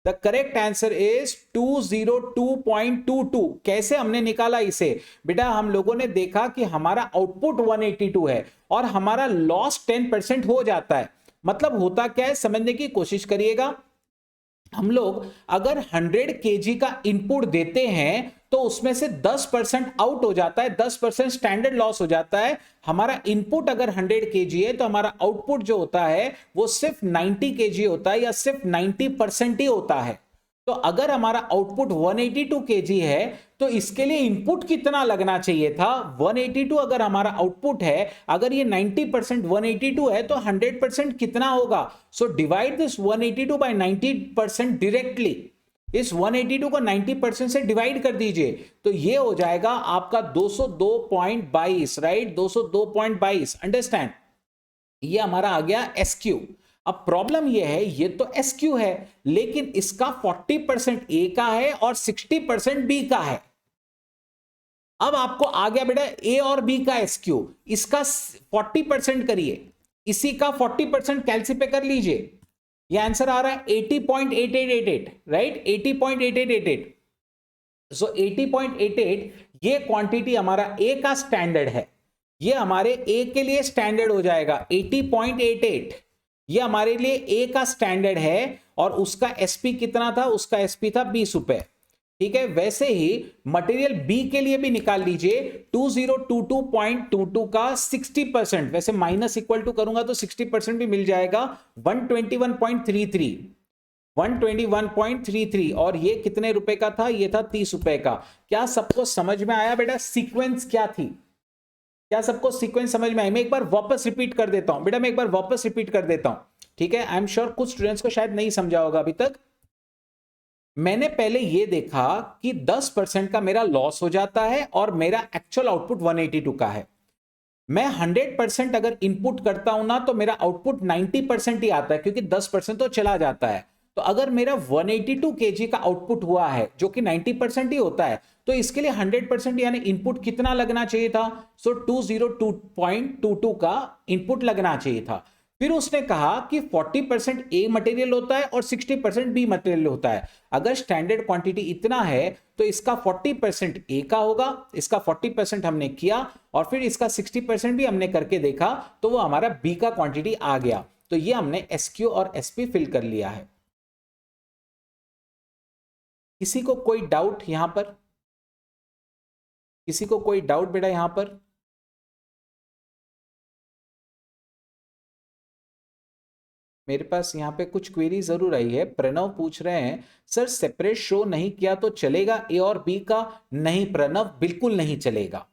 The correct answer is 202.22। कैसे हमने निकाला इसे? बेटा हम लोगों ने देखा कि हमारा आउटपुट 182 है और हमारा लॉस 10% हो जाता है। मतलब होता क्या है समझने की कोशिश करिएगा। हम लोग अगर 100 केजी का इनपुट देते हैं तो उसमें से 10% आउट हो जाता है, 10% स्टैंडर्ड लॉस हो जाता है। हमारा इनपुट अगर 100 केजी है तो हमारा आउटपुट जो होता है वो सिर्फ 90 केजी होता है या सिर्फ 90% ही होता है। तो अगर हमारा आउटपुट 182 केजी है तो इसके लिए इनपुट कितना लगना चाहिए था? 182 अगर हमारा आउटपुट है, अगर ये 90% 182 है तो 100% कितना होगा? So divide this 182 by 90% directly. इस 182 को 90% से डिवाइड कर दीजिए तो ये हो जाएगा आपका 202.22, राइट? 202.22, अंडरस्टैंड? ये हमारा आ गया एसक्यू। अब प्रॉब्लम ये है, ये तो एसक्यू है लेकिन इसका 40% ए का है और 60% बी का है। अब आपको आ गया बेटा ए और बी का एसक्यू, इसका 40% करिए, इसी का 40% कैलसी पे कर लीजिए। ये आंसर आ रहा है 80.8888, राइट? 80.8888। सो 80.88 ये क्वांटिटी हमारा ए का स्टैंडर्ड है, ये हमारे ए के लिए स्टैंडर्ड हो जाएगा 80.88। ये हमारे लिए ए का स्टैंडर्ड है और उसका एसपी कितना था? उसका एसपी था 20 रुपए, ठीक है? वैसे ही मटेरियल बी के लिए भी निकाल लीजिए 2022.22 का 60%, वैसे माइनस इक्वल टू करूंगा तो 60% भी मिल जाएगा, 121.33, 121.33। और ये कितने रुपए का था? ये था 30 रुपए का। क्या सबको समझ में आया बेटा सीक्वेंस क्या थी? क्या सबको सीक्वेंस समझ में आई? मैं एक बार वापस रिपीट कर देता हूं बेटा, मैं एक बार वापस रिपीट कर देता हूं, ठीक है? आई एम श्योर कुछ स्टूडेंट्स को शायद नहीं समझा होगा अभी तक। मैंने पहले ये देखा कि 10% का मेरा लॉस हो जाता है और मेरा एक्चुअल आउटपुट 182 का है। मैं 100% अगर इनपुट करता हूं ना तो मेरा आउटपुट 90% ही आता है क्योंकि 10% तो चला जाता है। तो अगर मेरा 182 केजी का आउटपुट हुआ है जो कि 90% ही होता है तो इसके लिए 100% यानी इनपुट कितना लगना चाहिए था? सो 202.22 का इनपुट लगना चाहिए था। फिर उसने कहा कि 40% ए मटेरियल होता है और 60% बी मटेरियल होता है। अगर स्टैंडर्ड क्वांटिटी इतना है तो इसका 40% ए का होगा, इसका 40% हमने किया और फिर इसका 60% भी हमने करके देखा तो वो हमारा बी का क्वांटिटी आ गया। तो ये हमने एसक्यू और एसपी फिल कर लिया है। किसी को कोई डाउट यहां पर? किसी को कोई डाउट बेटा यहां पर? मेरे पास यहाँ पे कुछ क्वेरी जरूर आई है। प्रणव पूछ रहे हैं सर सेपरेट शो नहीं किया तो चलेगा ए और बी का? नहीं प्रणव, बिल्कुल नहीं चलेगा,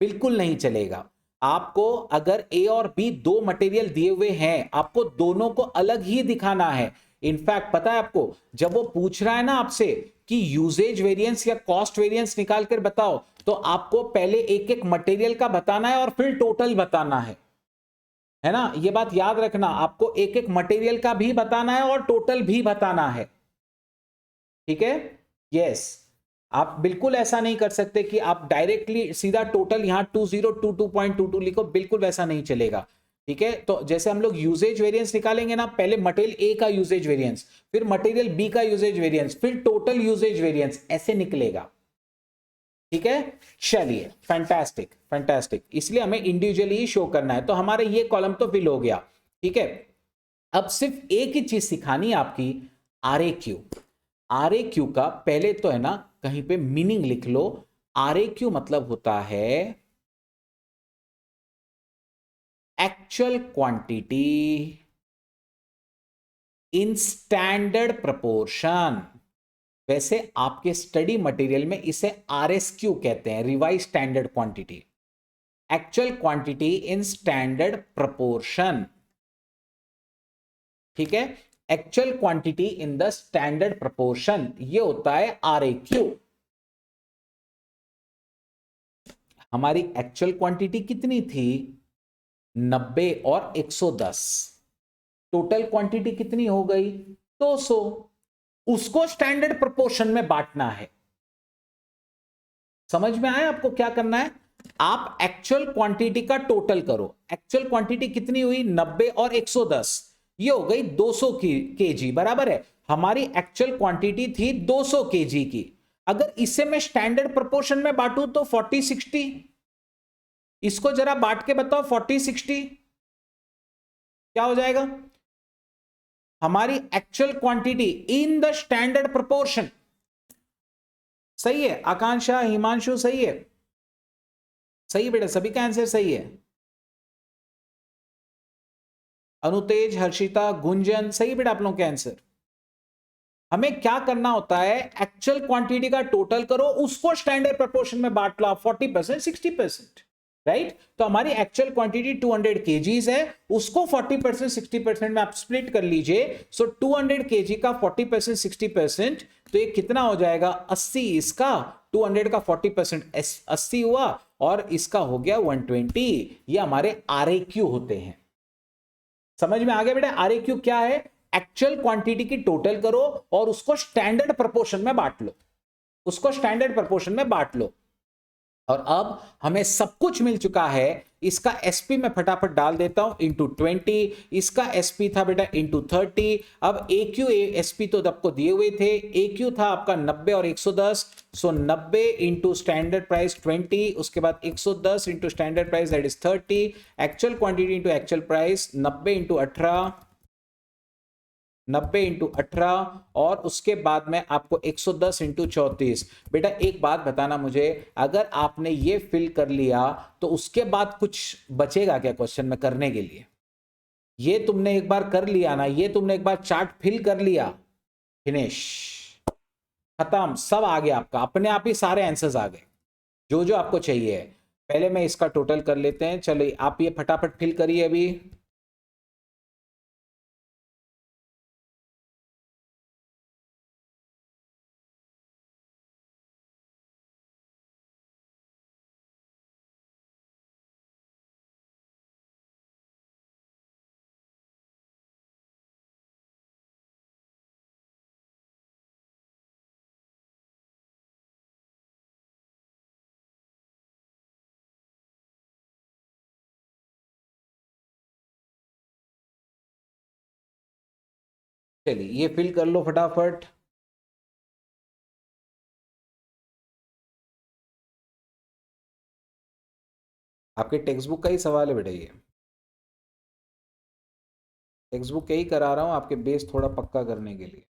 बिल्कुल नहीं चलेगा। आपको अगर ए और बी दो मटेरियल दिए हुए हैं, आपको दोनों को अलग ही दिखाना है। इनफैक्ट पता है आपको, जब वो पूछ रहा है ना आपसे कि यूजेज वेरिएंस या कॉस्ट वेरिएंस निकाल कर बताओ, तो आपको पहले एक एक मटेरियल का बताना है और फिर टोटल बताना है ना? ये बात याद रखना, आपको एक एक मटेरियल का भी बताना है और टोटल भी बताना है, ठीक है? यस, आप बिल्कुल ऐसा नहीं कर सकते कि आप डायरेक्टली सीधा टोटल यहां 2022.22 लिखो, बिल्कुल वैसा नहीं चलेगा, ठीक है? तो जैसे हम लोग यूजेज वेरिएंस निकालेंगे ना, पहले मटेरियल ए का यूजेज वेरिएंस, फिर मटेरियल बी का यूजेज वेरिएंस, फिर टोटल यूजेज वेरिएंस, ऐसे निकलेगा, ठीक है? चलिए, फैंटास्टिक फैंटास्टिक। इसलिए हमें इंडिविजुअली ही शो करना है। तो हमारा ये कॉलम तो फिल हो गया, ठीक है? अब सिर्फ एक ही चीज सिखानी है आपकी, आरएक्यू। आरएक्यू का पहले तो है ना कहीं पे मीनिंग लिख लो। आरएक्यू मतलब होता है actual quantity in standard proportion. वैसे आपके स्टडी मटेरियल में इसे आरएसक्यू कहते हैं, revise standard quantity, actual quantity in standard proportion, ठीक है? Actual quantity in the standard proportion, ये होता है आरएक्यू। हमारी एक्चुअल क्वांटिटी कितनी थी? 90 और 110। टोटल क्वांटिटी कितनी हो गई? 200। उसको स्टैंडर्ड प्रपोर्शन में बांटना है। समझ में आया आपको क्या करना है? आप एक्चुअल क्वांटिटी का टोटल करो। एक्चुअल क्वांटिटी कितनी हुई? 90 और 110, ये हो गई 200 केजी, बराबर है। हमारी एक्चुअल क्वांटिटी थी 200 केजी की। अगर इसे मैं स्टैंडर्ड प्रोपोर्शन में बांटूं तो 40-60, इसको जरा बांट के बताओ 40-60 क्या हो जाएगा? हमारी actual quantity in the standard proportion. सही है आकांक्षा, हिमांशु, सही है? सही बेटा, सभी का आंसर सही है। अनुतेज, हर्षिता, गुंजन, सही बेटा आप लोगों के आंसर। हमें क्या करना होता है? एक्चुअल क्वांटिटी का टोटल करो, उसको स्टैंडर्ड प्रोपोर्शन में बांट लो, 40% 60%, राइट? तो हमारी एक्चुअल क्वांटिटी 200 केजीज है, उसको 40% 60% में आप स्प्लिट कर लीजिए। सो 200 केजी का 40% 60%, तो ये कितना हो जाएगा? 80। इसका 200 का 40% 80 हुआ, और इसका हो गया 120। ये हमारे आरएक्यू होते हैं। समझ में आ गया बेटा? आरएक्यू क्या है? एक्चुअल क्वांटिटी की टोटल करो और उसको स्टैंडर्ड प्रोपोर्शन में बांट लो, उसको स्टैंडर्ड प्रोपोर्शन में बांट लो। और अब हमें सब कुछ मिल चुका है। इसका एसपी मैं फटाफट डाल देता हूं, इंटू 20। इसका एसपी था बेटा इंटू 30। अब AQ एसपी तो आपको दिए हुए थे। AQ था आपका 90 और 110। सो 90 इंटू स्टैंडर्ड प्राइस 20, उसके बाद 110 into standard price that is 30। Actual quantity into actual price 90 into 18, 90 into 18, और उसके बाद में आपको 110 इंटू 34। बेटा एक बात बताना मुझे, अगर आपने ये फिल कर लिया तो उसके बाद कुछ बचेगा क्या क्वेश्चन में करने के लिए? ये तुमने एक बार कर लिया ना, ये तुमने एक बार चार्ट फिल कर लिया, फिनिश, खत्म, सब आ गया आपका, अपने आप ही सारे आंसर्स आ गए जो जो आपको चाहिए। पहले मैं इसका टोटल कर लेते हैं। चलो आप ये फटाफट फिल करिए अभी। चलिए ये फिल कर लो फटाफट। आपके टेक्स्ट बुक का ही सवाल है बेटा, ये टेक्स्ट बुक यही करा रहा हूं आपके बेस थोड़ा पक्का करने के लिए।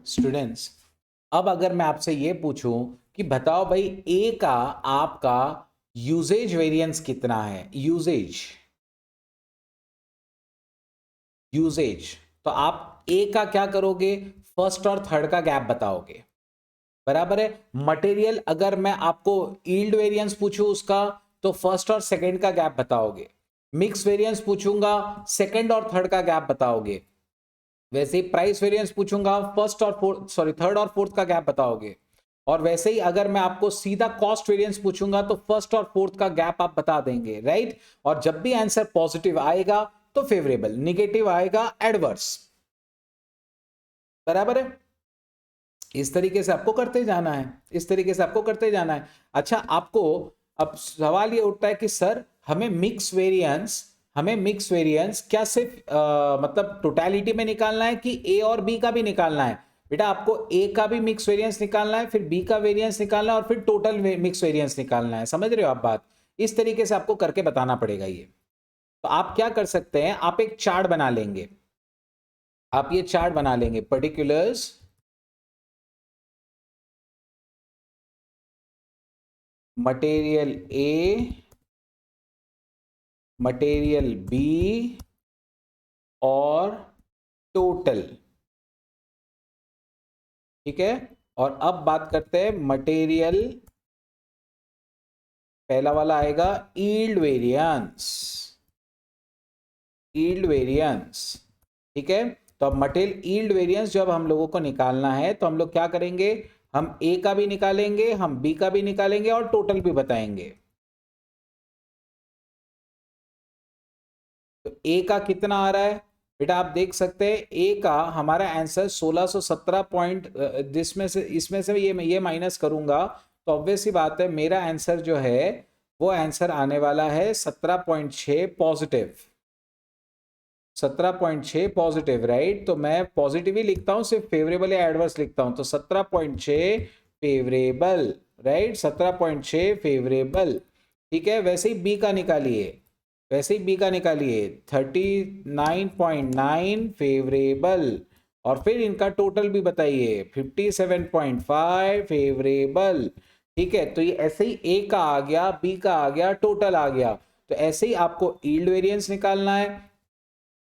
स्टूडेंट्स, अब अगर मैं आपसे ये पूछूं कि बताओ भाई ए का आपका यूजेज वेरिएंस कितना है? यूजेज, यूजेज, तो आप ए का क्या करोगे? फर्स्ट और थर्ड का गैप बताओगे, बराबर है। मटेरियल अगर मैं आपको यील्ड वेरिएंस पूछूं उसका, तो फर्स्ट और सेकंड का गैप बताओगे। मिक्स वेरिएंस पूछूंगा, सेकंड और थर्ड का गैप बताओगे। वैसे ही प्राइस वेरिएंस पूछूंगा, फर्स्ट और फोर्थ, सॉरी थर्ड और फोर्थ का गैप बताओगे। और वैसे ही अगर मैं आपको सीधा कॉस्ट वेरिएंस पूछूंगा तो फर्स्ट और फोर्थ का गैप आप बता देंगे, राइट? और जब भी आंसर पॉजिटिव आएगा तो फेवरेबल, निगेटिव आएगा एडवर्स, बराबर है। इस तरीके से आपको करते जाना है, इस तरीके से आपको करते जाना है। अच्छा, आपको अब सवाल ये उठता है कि सर हमें मिक्स वेरिएंस, हमें मिक्स वेरिएंस क्या सिर्फ मतलब टोटलिटी में निकालना है कि ए और बी का भी निकालना है? बेटा आपको ए का भी मिक्स वेरिएंस निकालना है, फिर बी का वेरिएंस निकालना है और फिर टोटल मिक्स वेरिएंस निकालना है। समझ रहे हो आप बात? इस तरीके से आपको करके बताना पड़ेगा ये। तो आप क्या कर सकते हैं, आप एक चार्ट बना लेंगे। आप ये चार्ट बना लेंगे, particulars material A, material B और टोटल। ठीक है, और अब बात करते हैं मटेरियल, पहला वाला आएगा यील्ड वेरिएंस। यील्ड वेरिएंस, ठीक है। तो अब मटेरियल यील्ड वेरिएंस जब हम लोगों को निकालना है तो हम लोग क्या करेंगे, हम ए का भी निकालेंगे, हम बी का भी निकालेंगे और टोटल भी बताएंगे। तो ए का कितना आ रहा है बेटा, आप देख सकते हैं ए का हमारा आंसर 1617 पॉइंट, जिसमें से इसमें से ये माइनस करूंगा तो ऑब्वियस ही बात है मेरा आंसर जो है वो आंसर आने वाला है 17.6 पॉजिटिव। 17.6 positive, right. तो मैं पॉजिटिव ही लिखता हूं, सिर्फ फेवरेबल या एडवर्स लिखता हूं। तो 17.6 फेवरेबल, राइट, 17.6 फेवरेबल। ठीक है, वैसे ही बी का निकालिए, वैसे ही बी का निकालिए 39.9 फेवरेबल, और फिर इनका टोटल भी बताइए 57.5 फेवरेबल। ठीक है, तो ये ऐसे ही ए का आ गया, बी का आ गया, टोटल आ गया। तो ऐसे ही आपको यील्ड वेरिएंस निकालना है,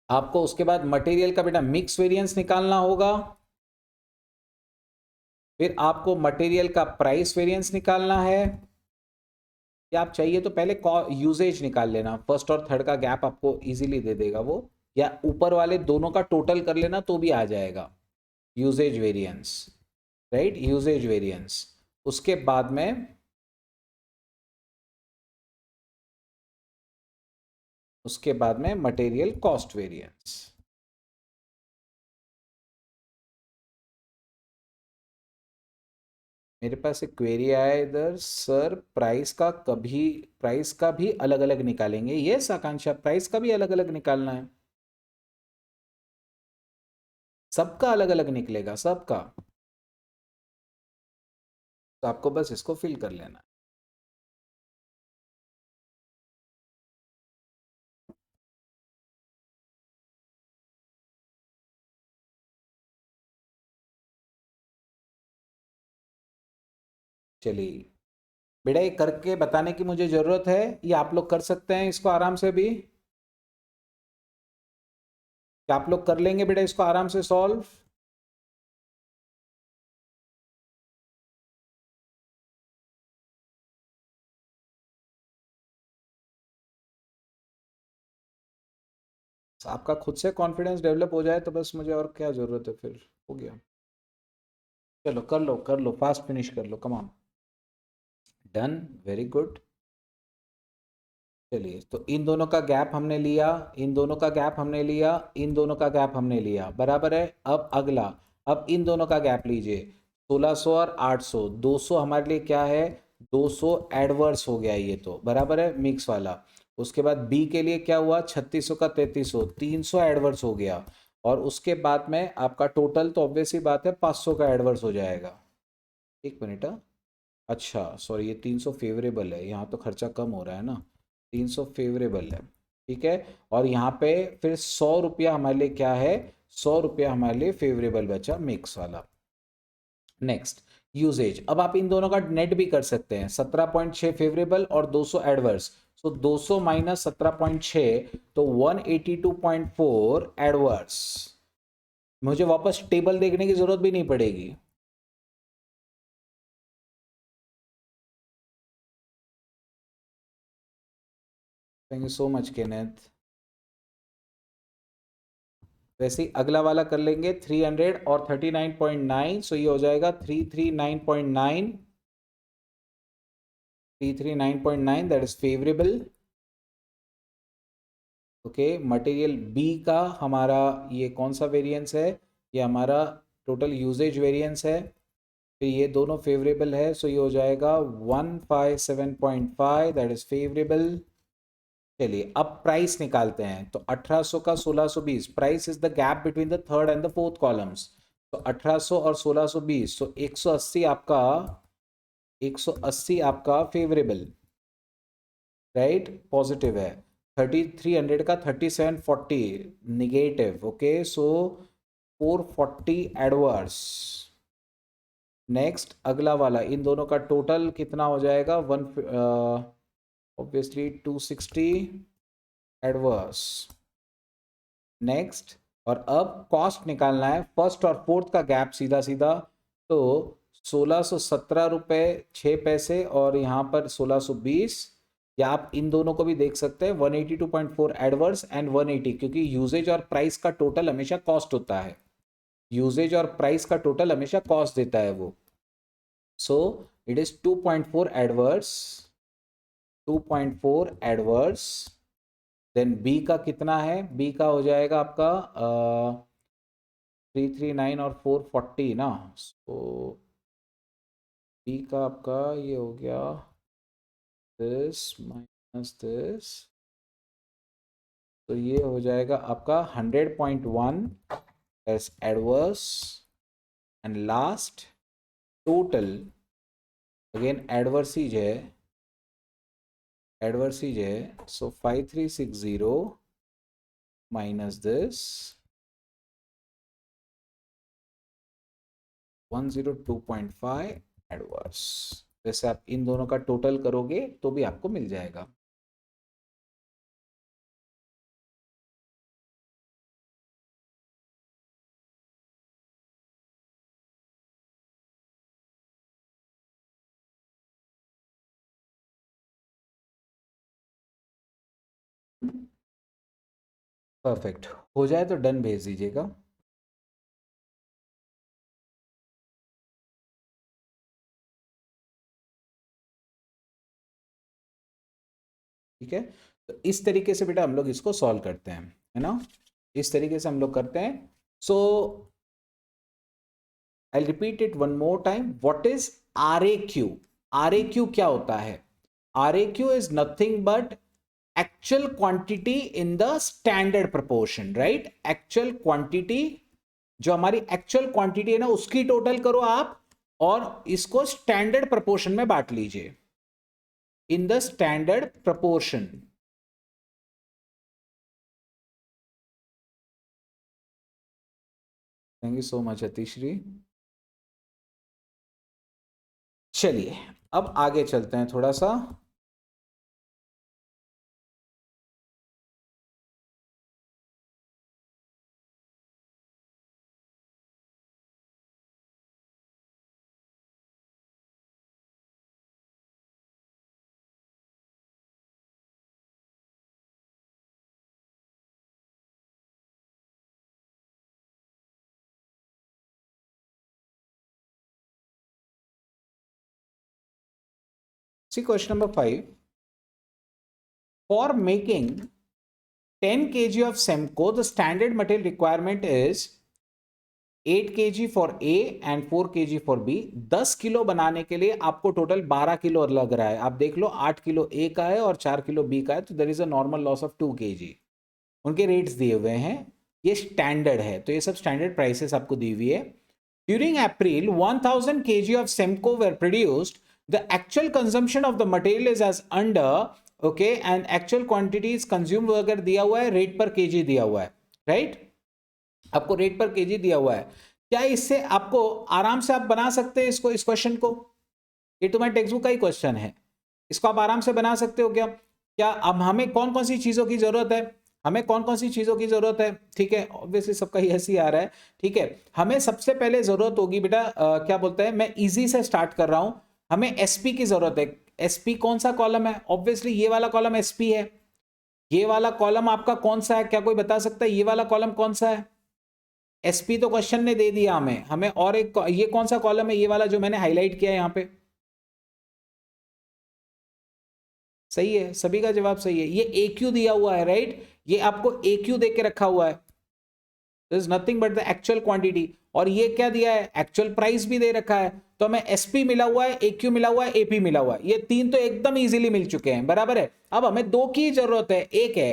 आपको उसके बाद मटेरियल का बेटा मिक्स वेरिएंस निकालना होगा, फिर आपको मटेरियल का प्राइस वेरिएंस निकालना है। या आप चाहिए तो पहले यूजेज निकाल लेना, फर्स्ट और थर्ड का गैप आपको इजीली दे देगा वो, या ऊपर वाले दोनों का टोटल कर लेना तो भी आ जाएगा, usages variance, right, usages variance. उसके बाद में मटेरियल कॉस्ट वेरिएंस। मेरे पास एक क्वेरी आया इधर, सर प्राइस का भी अलग अलग निकालेंगे? यस आकांक्षा, प्राइस का भी अलग अलग निकालना है, सबका अलग अलग निकलेगा, सबका। तो आपको बस इसको फिल कर लेना है। चलिए बेटा, ये करके बताने की मुझे जरूरत है, ये आप लोग कर सकते हैं इसको आराम से भी? क्या आप लोग कर लेंगे बेटा इसको आराम से सॉल्व? आपका खुद से कॉन्फिडेंस डेवलप हो जाए तो बस मुझे और क्या जरूरत है, फिर हो गया। चलो कर लो, कर लो, फास्ट फिनिश कर लो, come on. Done, very good. चलिए, तो इन दोनों का गैप हमने लिया, इन दोनों का गैप हमने लिया, इन दोनों का गैप हमने लिया, बराबर है। अब अगला, अब इन दोनों का गैप लीजिए, 1600 और 800, 200 हमारे लिए क्या है, 200 एडवर्स हो गया ये तो, बराबर है, मिक्स वाला। उसके बाद बी के लिए क्या हुआ, 3600 का 3300, 300 एडवर्स हो गया। और उसके बाद में आपका टोटल तो ऑब्वियस ही बात है 500 का एडवर्स हो जाएगा। एक मिनट, हाँ, अच्छा सॉरी, ये 300 फेवरेबल है, यहाँ तो खर्चा कम हो रहा है ना, 300 फेवरेबल है, ठीक है। और यहाँ पे फिर 100 रुपया हमारे लिए क्या है, 100 रुपया हमारे लिए फेवरेबल बचा मिक्स वाला। Next, usages. अब आप इन दोनों का नेट भी कर सकते हैं, 17.6 फेवरेबल और 200 एडवर्स। सो 200 माइनस 17.6, तो 182.4 एडवर्स। मुझे वापस टेबल देखने की जरूरत भी नहीं पड़ेगी। Thank you so much Kenneth. वैसे ही अगला वाला कर लेंगे, 300 और 39.9, सो ये हो जाएगा 339.9, 339.9, that is favourable. Okay, material B का हमारा ये कौन सा वेरिएंस है, ये हमारा टोटल यूजेज वेरिएंस है, फिर ये दोनों फेवरेबल है, सो ये हो जाएगा 157.5, दैट इज फेवरेबल। चलिए अब प्राइस निकालते हैं, तो 1800 का 1620, price is the gap between the third and the fourth columns. तो 1800 और 1620, तो 180 आपका, 180 आपका फेवरेबल, राइट, पॉजिटिव है। 3300 का 3740 निगेटिव, ओके, सो 440 एडवर्स। नेक्स्ट अगला वाला, इन दोनों का टोटल कितना हो जाएगा, वन ऑब्वियसली 260 एडवर्स। नेक्स्ट, और अब कॉस्ट निकालना है, फर्स्ट और फोर्थ का गैप सीधा सीधा, तो 1617 रुपये 6 पैसे और यहाँ पर 1620, या आप इन दोनों को भी देख सकते हैं, 182.4 एडवर्स एंड 180, क्योंकि यूजेज और प्राइस का टोटल हमेशा कॉस्ट होता है, यूजेज और प्राइस का टोटल हमेशा कॉस्ट देता है वो। So it is 2.4 adverse, 2.4 adverse. Then B का कितना है, बी का हो जाएगा आपका 339 और 440 ना, सो बी का आपका ये हो गया दिस माइनस दिस, तो ये हो जाएगा आपका 100.1 as adverse. And last total again adverses है, एडवर्सीज है, सो 5360 माइनस दिस 102.5 एडवर्स। वैसे आप इन दोनों का टोटल करोगे तो भी आपको मिल जाएगा। परफेक्ट, हो जाए तो डन भेज दीजिएगा। ठीक है, तो इस तरीके से बेटा हम लोग इसको सॉल्व करते हैं, है ना, इस तरीके से हम लोग करते हैं। So I repeat it one more time, what is R A Q? R A Q क्या होता है? R A Q is nothing but actual quantity in the standard proportion, right, actual quantity, जो हमारी एक्चुअल क्वांटिटी है ना उसकी total करो आप, और इसको स्टैंडर्ड प्रपोर्शन में बांट लीजिए, in the standard proportion. Thank you so much Atishri. चलिए अब आगे चलते हैं थोड़ा सा। See question number 5. For making 10 kg of Semco, the standard material requirement is 8 kg for A and 4 kg for B. 10 kilo बनाने के लिए आपको टोटल 12 किलो लग रहा है। आप देख लो 8 किलो A का है और 4 किलो B का है, तो there is a normal loss of 2 kg। उनके रेट्स दिए हुए हैं, ये स्टैंडर्ड है, तो ये सब स्टैंडर्ड प्राइसेस आपको दी हुई है। During April 1000 kg of Semco were produced. The actual consumption of the material is as under, okay, and actual quantity is consumed वगैरह दिया हुआ है, रेट पर केजी दिया हुआ है, राइट, आपको रेट पर केजी दिया हुआ है। क्या इससे आपको आराम से आप बना सकते हैं इसको, इस क्वेश्चन को? ये तुम्हारे टेक्स्ट बुक का ही क्वेश्चन है, इसको आप आराम से बना सकते हो क्या? क्या अब हमें कौन कौन सी चीजों की जरूरत है, हमें कौन कौन सी चीजों की जरूरत है? ठीक है, ऑब्वियसली सबका ही ऐसे ही आ रहा है। ठीक है, हमें सबसे पहले जरूरत होगी बेटा, क्या बोलते हैं, मैं इजी से स्टार्ट कर रहा हूं, हमें एसपी की जरूरत है। एसपी कौन सा कॉलम है? ऑब्वियसली ये वाला कॉलम एसपी है। ये वाला कॉलम आपका कौन सा है, क्या कोई बता सकता है ये वाला कॉलम कौन सा है? एसपी तो क्वेश्चन ने दे दिया हमें, हमें और एक, ये कौन सा कॉलम है, ये वाला जो मैंने हाईलाइट किया है यहां पे? सही है, सभी का जवाब सही है। ये ए क्यू दिया हुआ है, राइट, ये आपको ए क्यू दे के रखा हुआ है, this nothing but the actual quantity. और ये क्या दिया है, एक्चुअल प्राइस भी दे रखा है, तो हमें एसपी मिला हुआ है, एक्यू मिला हुआ है, एपी मिला हुआ है, ये तीन तो एकदम इजीली मिल चुके हैं, बराबर है। अब हमें दो की जरूरत है, एक है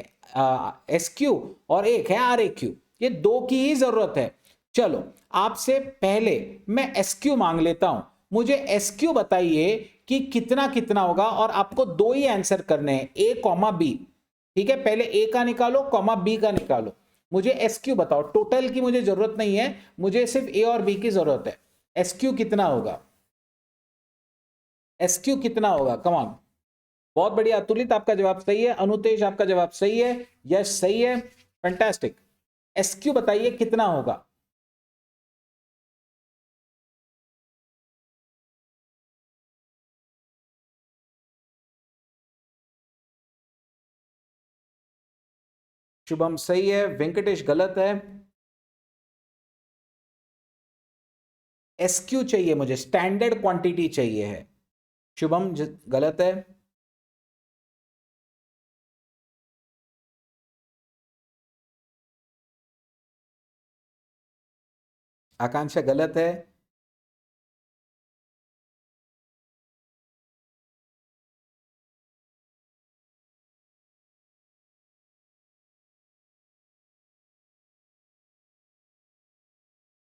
एसक्यू और एक है आर ए क्यू, ये दो की ही जरूरत है। चलो आपसे पहले मैं एसक्यू मांग लेता हूं। मुझे एसक्यू बताइए कि कितना कितना होगा, और आपको दो ही आंसर करने हैं, ए कॉमा बी। ठीक है, पहले ए का निकालो, कॉमा बी का निकालो। मुझे एसक्यू बताओ, टोटल की मुझे जरूरत नहीं है, मुझे सिर्फ ए और बी की जरूरत है। एसक्यू कितना होगा, एसक्यू कितना होगा, कमान। बहुत बढ़िया अतुलित, आपका जवाब सही है। अनुतेज, आपका जवाब सही है। यस, सही है, फैंटास्टिक। एसक्यू बताइए कितना होगा। शुभम सही है, वेंकटेश गलत है। एसक्यू चाहिए मुझे, स्टैंडर्ड क्वांटिटी चाहिए है। शुभम गलत है। आकांक्षा गलत है।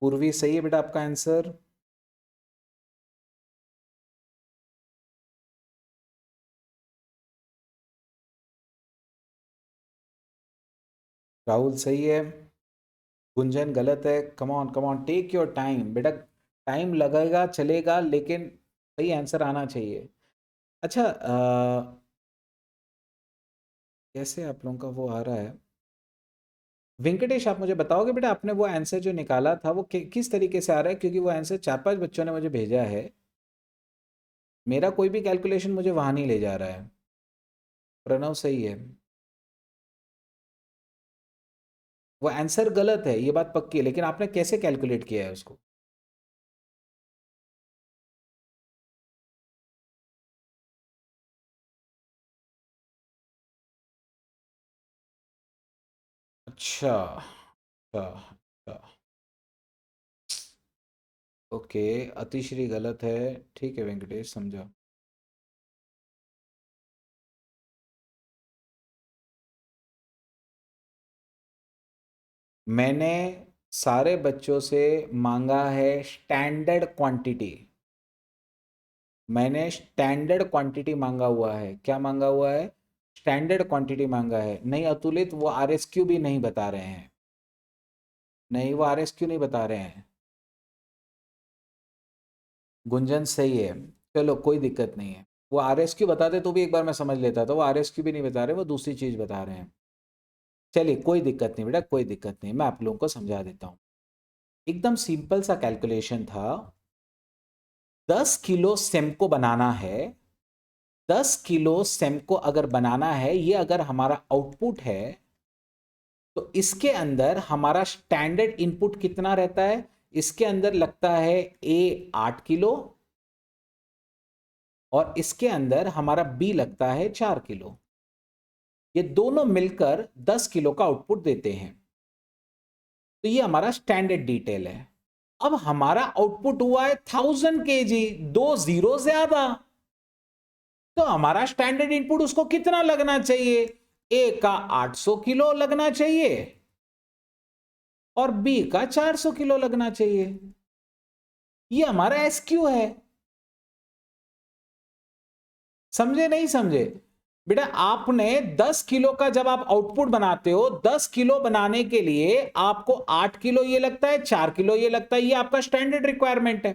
पूर्वी सही है बेटा आपका आंसर। राहुल सही है। गुंजन गलत है। Come on come on, take your time बेटा, टाइम लगेगा चलेगा, लेकिन सही आंसर आना चाहिए। अच्छा, कैसे आप लोगों का वो आ रहा है। वेंकटेश, आप मुझे बताओगे बेटा, आपने वो आंसर जो निकाला था वो किस तरीके से आ रहा है, क्योंकि वो आंसर 4-5 बच्चों ने मुझे भेजा है। मेरा कोई भी कैलकुलेशन मुझे वहां नहीं ले जा रहा है। प्रणव सही है। वो आंसर गलत है, ये बात पक्की है, लेकिन आपने कैसे कैलकुलेट किया है उसको। अच्छा अच्छा अच्छा। ओके, अतिश्री गलत है। ठीक है वेंकटेश, समझा। मैंने सारे बच्चों से मांगा है स्टैंडर्ड क्वांटिटी। मैंने स्टैंडर्ड क्वांटिटी मांगा हुआ है। क्या मांगा हुआ है, स्टैंडर्ड क्वांटिटी मांगा है। नहीं अतुलित, वो आरएसक्यू भी नहीं बता रहे हैं। नहीं, वो आरएसक्यू नहीं बता रहे हैं। गुंजन सही है। चलो कोई दिक्कत नहीं है। वो आरएसक्यू बताते तो भी एक बार मैं समझ लेता था, वो आरएसक्यू भी नहीं बता रहे, वो दूसरी चीज बता रहे हैं। चलिए कोई दिक्कत नहीं बेटा, कोई दिक्कत नहीं, मैं आप लोगों को समझा देता हूँ। एकदम सिंपल सा कैलकुलेशन था। 10 किलो सेमको बनाना है। 10 किलो सेमको अगर बनाना है, ये अगर हमारा आउटपुट है, तो इसके अंदर हमारा स्टैंडर्ड इनपुट कितना रहता है। इसके अंदर लगता है ए 8 किलो, और इसके अंदर हमारा बी लगता है 4 किलो। ये दोनों मिलकर 10 किलो का आउटपुट देते हैं। तो ये हमारा स्टैंडर्ड डिटेल है। अब हमारा आउटपुट हुआ है 1000 kg, 2 0 ज्यादा। तो हमारा स्टैंडर्ड इनपुट उसको कितना लगना चाहिए, ए का 800 किलो लगना चाहिए, और बी का 400 किलो लगना चाहिए। ये हमारा एसक्यू है। समझे नहीं समझे बेटा, आपने 10 किलो का जब आप आउटपुट बनाते हो, 10 किलो बनाने के लिए आपको 8 किलो ये लगता है, 4 किलो ये लगता है, ये आपका स्टैंडर्ड रिक्वायरमेंट है।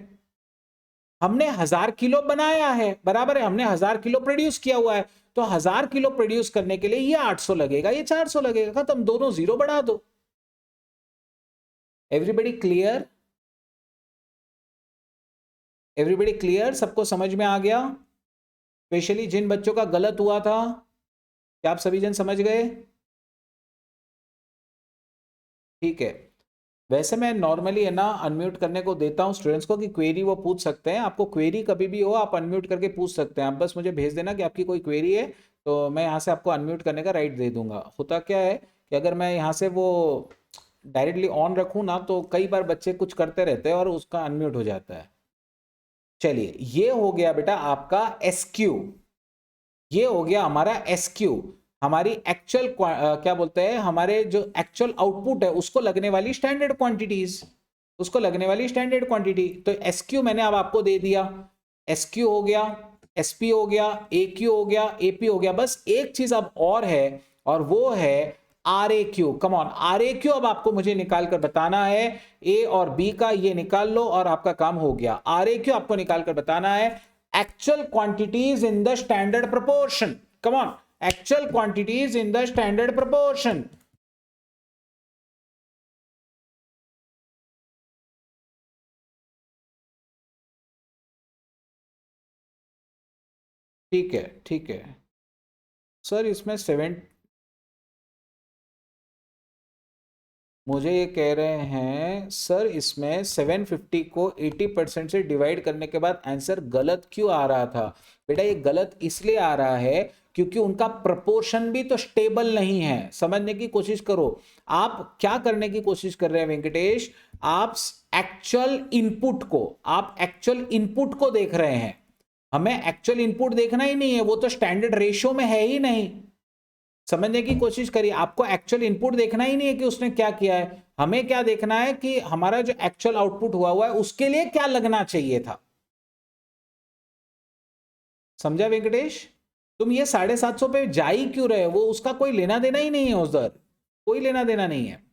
हमने 1000 किलो बनाया है, बराबर है, हमने 1000 किलो प्रोड्यूस किया हुआ है, तो 1000 किलो प्रोड्यूस करने के लिए ये 800 लगेगा, ये 400 लगेगा, खत्म, दोनों जीरो बढ़ा दो। एवरीबडी क्लियर, एवरीबडी क्लियर, सबको समझ में आ गया। स्पेशली जिन बच्चों का गलत हुआ था, क्या आप सभी जन समझ गए। ठीक है। वैसे मैं नॉर्मली है ना अनम्यूट करने को देता हूं स्टूडेंट्स को, कि क्वेरी वो पूछ सकते हैं। आपको क्वेरी कभी भी हो आप अनम्यूट करके पूछ सकते हैं। आप बस मुझे भेज देना कि आपकी कोई क्वेरी है, तो मैं यहाँ से आपको अनम्यूट करने का राइट दे दूंगा। होता क्या है कि अगर मैं यहाँ से वो डायरेक्टली ऑन रखूँ ना, तो कई बार बच्चे कुछ करते रहते हैं और उसका अनम्यूट हो जाता है। चलिए, ये हो गया बेटा आपका एसक्यू। ये हो गया हमारा एसक्यू, हमारी एक्चुअल क्या बोलते हैं, हमारे जो एक्चुअल आउटपुट है उसको लगने वाली स्टैंडर्ड क्वांटिटीज। उसको लगने वाली स्टैंडर्ड क्वांटिटी। तो एसक्यू मैंने अब आपको दे दिया, एसक्यू हो गया, एसपी हो गया, एक्यू हो गया, एपी हो गया। बस एक चीज अब और है, और वो है R A Q. Come on, R A Q अब आपको मुझे निकाल कर बताना है। ए और बी का ये निकाल लो और आपका काम हो गया। आर ए क्यू आपको निकाल कर बताना है actual quantities in the standard proportion. Come on, actual quantities in the standard proportion. ठीक है, ठीक है सर। इसमें 7, मुझे ये कह रहे हैं सर इसमें 750 को 80% से डिवाइड करने के बाद आंसर गलत क्यों आ रहा था? बेटा ये गलत इसलिए आ रहा है क्योंकि उनका प्रपोर्शन भी तो स्टेबल नहीं है। समझने की कोशिश करो। आप क्या करने की कोशिश कर रहे हैं वेंकटेश? आप एक्चुअल इनपुट को देख रहे हैं। हमें एक्चुअल इनपुट देखना ही नहीं है, वो तो स्टैंडर्ड रेशियो में है ही नहीं। समझने की कोशिश करिए, आपको एक्चुअल इनपुट देखना ही नहीं है कि उसने क्या किया है। हमें क्या देखना है कि हमारा जो एक्चुअल आउटपुट हुआ है उसके लिए क्या लगना चाहिए था। समझा वेंकटेश? तुम ये 750 पे जा ही क्यों रहे हो? वो उसका कोई लेना देना ही नहीं है, उधर कोई लेना देना नहीं है।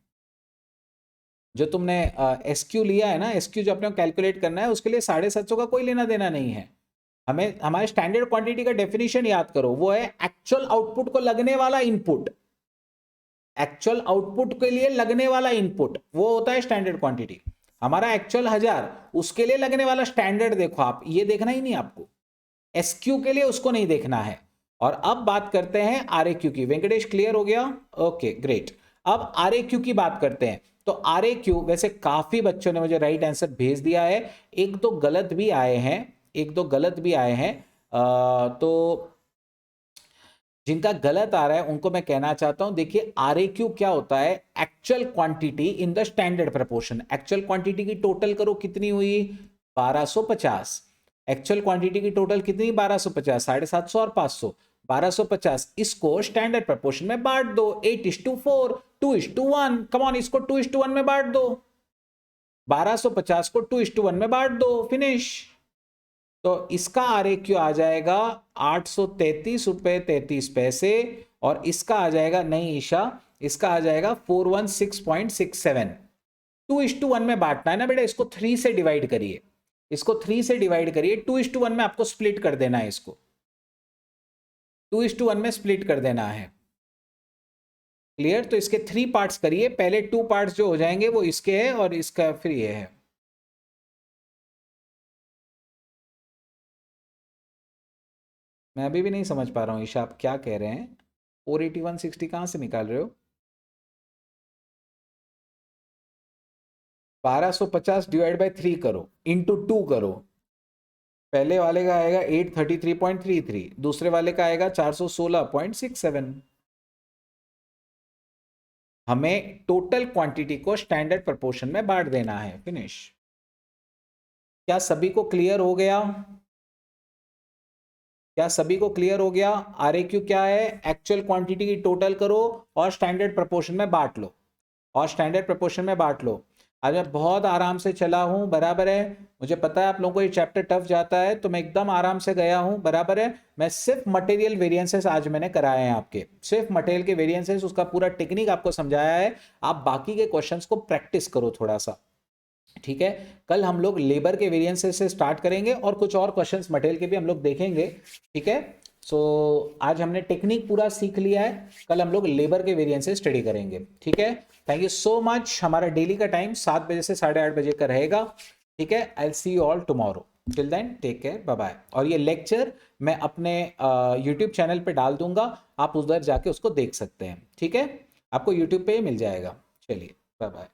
जो तुमने एसक्यू लिया है ना, एसक्यू जो अपने कैलकुलेट करना है, उसके लिए 750 का कोई लेना देना नहीं है। हमें हमारे स्टैंडर्ड क्वांटिटी का डेफिनेशन याद करो, वो है एक्चुअल आउटपुट को लगने वाला इनपुट। एक्चुअल आउटपुट के लिए लगने वाला इनपुट वो होता है स्टैंडर्ड क्वांटिटी। हमारा एक्चुअल 1000, उसके लिए लगने वाला स्टैंडर्ड देखो आप, ये देखना ही नहीं आपको। एसक्यू के लिए उसको नहीं देखना है। और अब बात करते हैं आरएक्यू की। वेंकटेश क्लियर हो गया? Okay great. अब आरएक्यू की बात करते हैं। तो आरएक्यू, वैसे काफी बच्चों ने मुझे राइट आंसर भेज दिया है, एक दो गलत भी आए हैं, एक दो गलत भी आए हैं। तो जिनका गलत आ रहा है उनको मैं कहना चाहता हूं, देखिए आरएक्यू क्या होता है? Actual quantity in the standard proportion. Actual quantity की टोटल करो कितनी हुई? 1250। एक्चुअल क्वांटिटी की टोटल कितनी? 1250, 750 और 500, 1250। इसको स्टैंडर्ड प्रपोर्शन में बांट दो, 8:4, 2:1। कम ऑन, इसको 2:1 में बांट दो। 1250 को 2:1 में बांट दो, फिनिश। तो इसका आरएक्यू आ जाएगा 833 रुपए 33 पैसे, और इसका आ जाएगा, नहीं ईशा, इसका आ जाएगा 416.67। 2:1 में बांटना है ना बेटा, इसको 3 से डिवाइड करिए, इसको 3 से डिवाइड करिए। 2:1 में आपको स्प्लिट कर देना है, इसको 2:1 में स्प्लिट कर देना है। क्लियर? तो इसके 3 पार्ट्स करिए, पहले 2 पार्ट्स जो हो जाएंगे वो इसके है और इसका फिर ये है। मैं अभी भी नहीं समझ पा रहा हूँ ईशा, आप क्या कह रहे हैं? 481.60 कहाँ से निकाल रहे हो? 1250 डिवाइड बाई 3 करो, इंटू 2 करो। पहले वाले का आएगा 833.33, दूसरे वाले का आएगा 416.67। हमें टोटल क्वांटिटी को स्टैंडर्ड प्रपोर्शन में बांट देना है, फिनिश। क्या सभी को क्लियर हो गया? क्या सभी को क्लियर हो गया? आरएक्यू क्या है? एक्चुअल क्वांटिटी की टोटल करो और स्टैंडर्ड प्रपोर्शन में बांट लो, और स्टैंडर्ड प्रपोर्शन में बांट लो। आज मैं बहुत आराम से चला हूं, बराबर है। मुझे पता है आप लोगों को ये चैप्टर टफ जाता है, तो मैं एकदम आराम से गया हूं, बराबर है। मैं सिर्फ मटेरियल वेरिएंसेस आज मैंने कराए हैं आपके, सिर्फ मटेरियल के वेरिएंसेस, उसका पूरा टेक्निक आपको समझाया है। आप बाकी के क्वेश्चंस को प्रैक्टिस करो थोड़ा सा, ठीक है। कल हम लोग लेबर के वेरिएंसेस से स्टार्ट करेंगे और कुछ और क्वेश्चंस मटेरियल के भी हम लोग देखेंगे, ठीक है। सो आज हमने टेक्निक पूरा सीख लिया है, कल हम लोग लेबर के वेरिएंसेस स्टडी करेंगे, ठीक है। Thank you so much. हमारा डेली का टाइम 7 बजे से 8:30 बजे का रहेगा, ठीक है। I will see you all tomorrow, till then take care, bye bye. और ये लेक्चर मैं अपने यूट्यूब चैनल पे डाल दूंगा, आप उधर जाके उसको देख सकते हैं, ठीक है। आपको यूट्यूब पे ही मिल जाएगा। चलिए बाय बाय।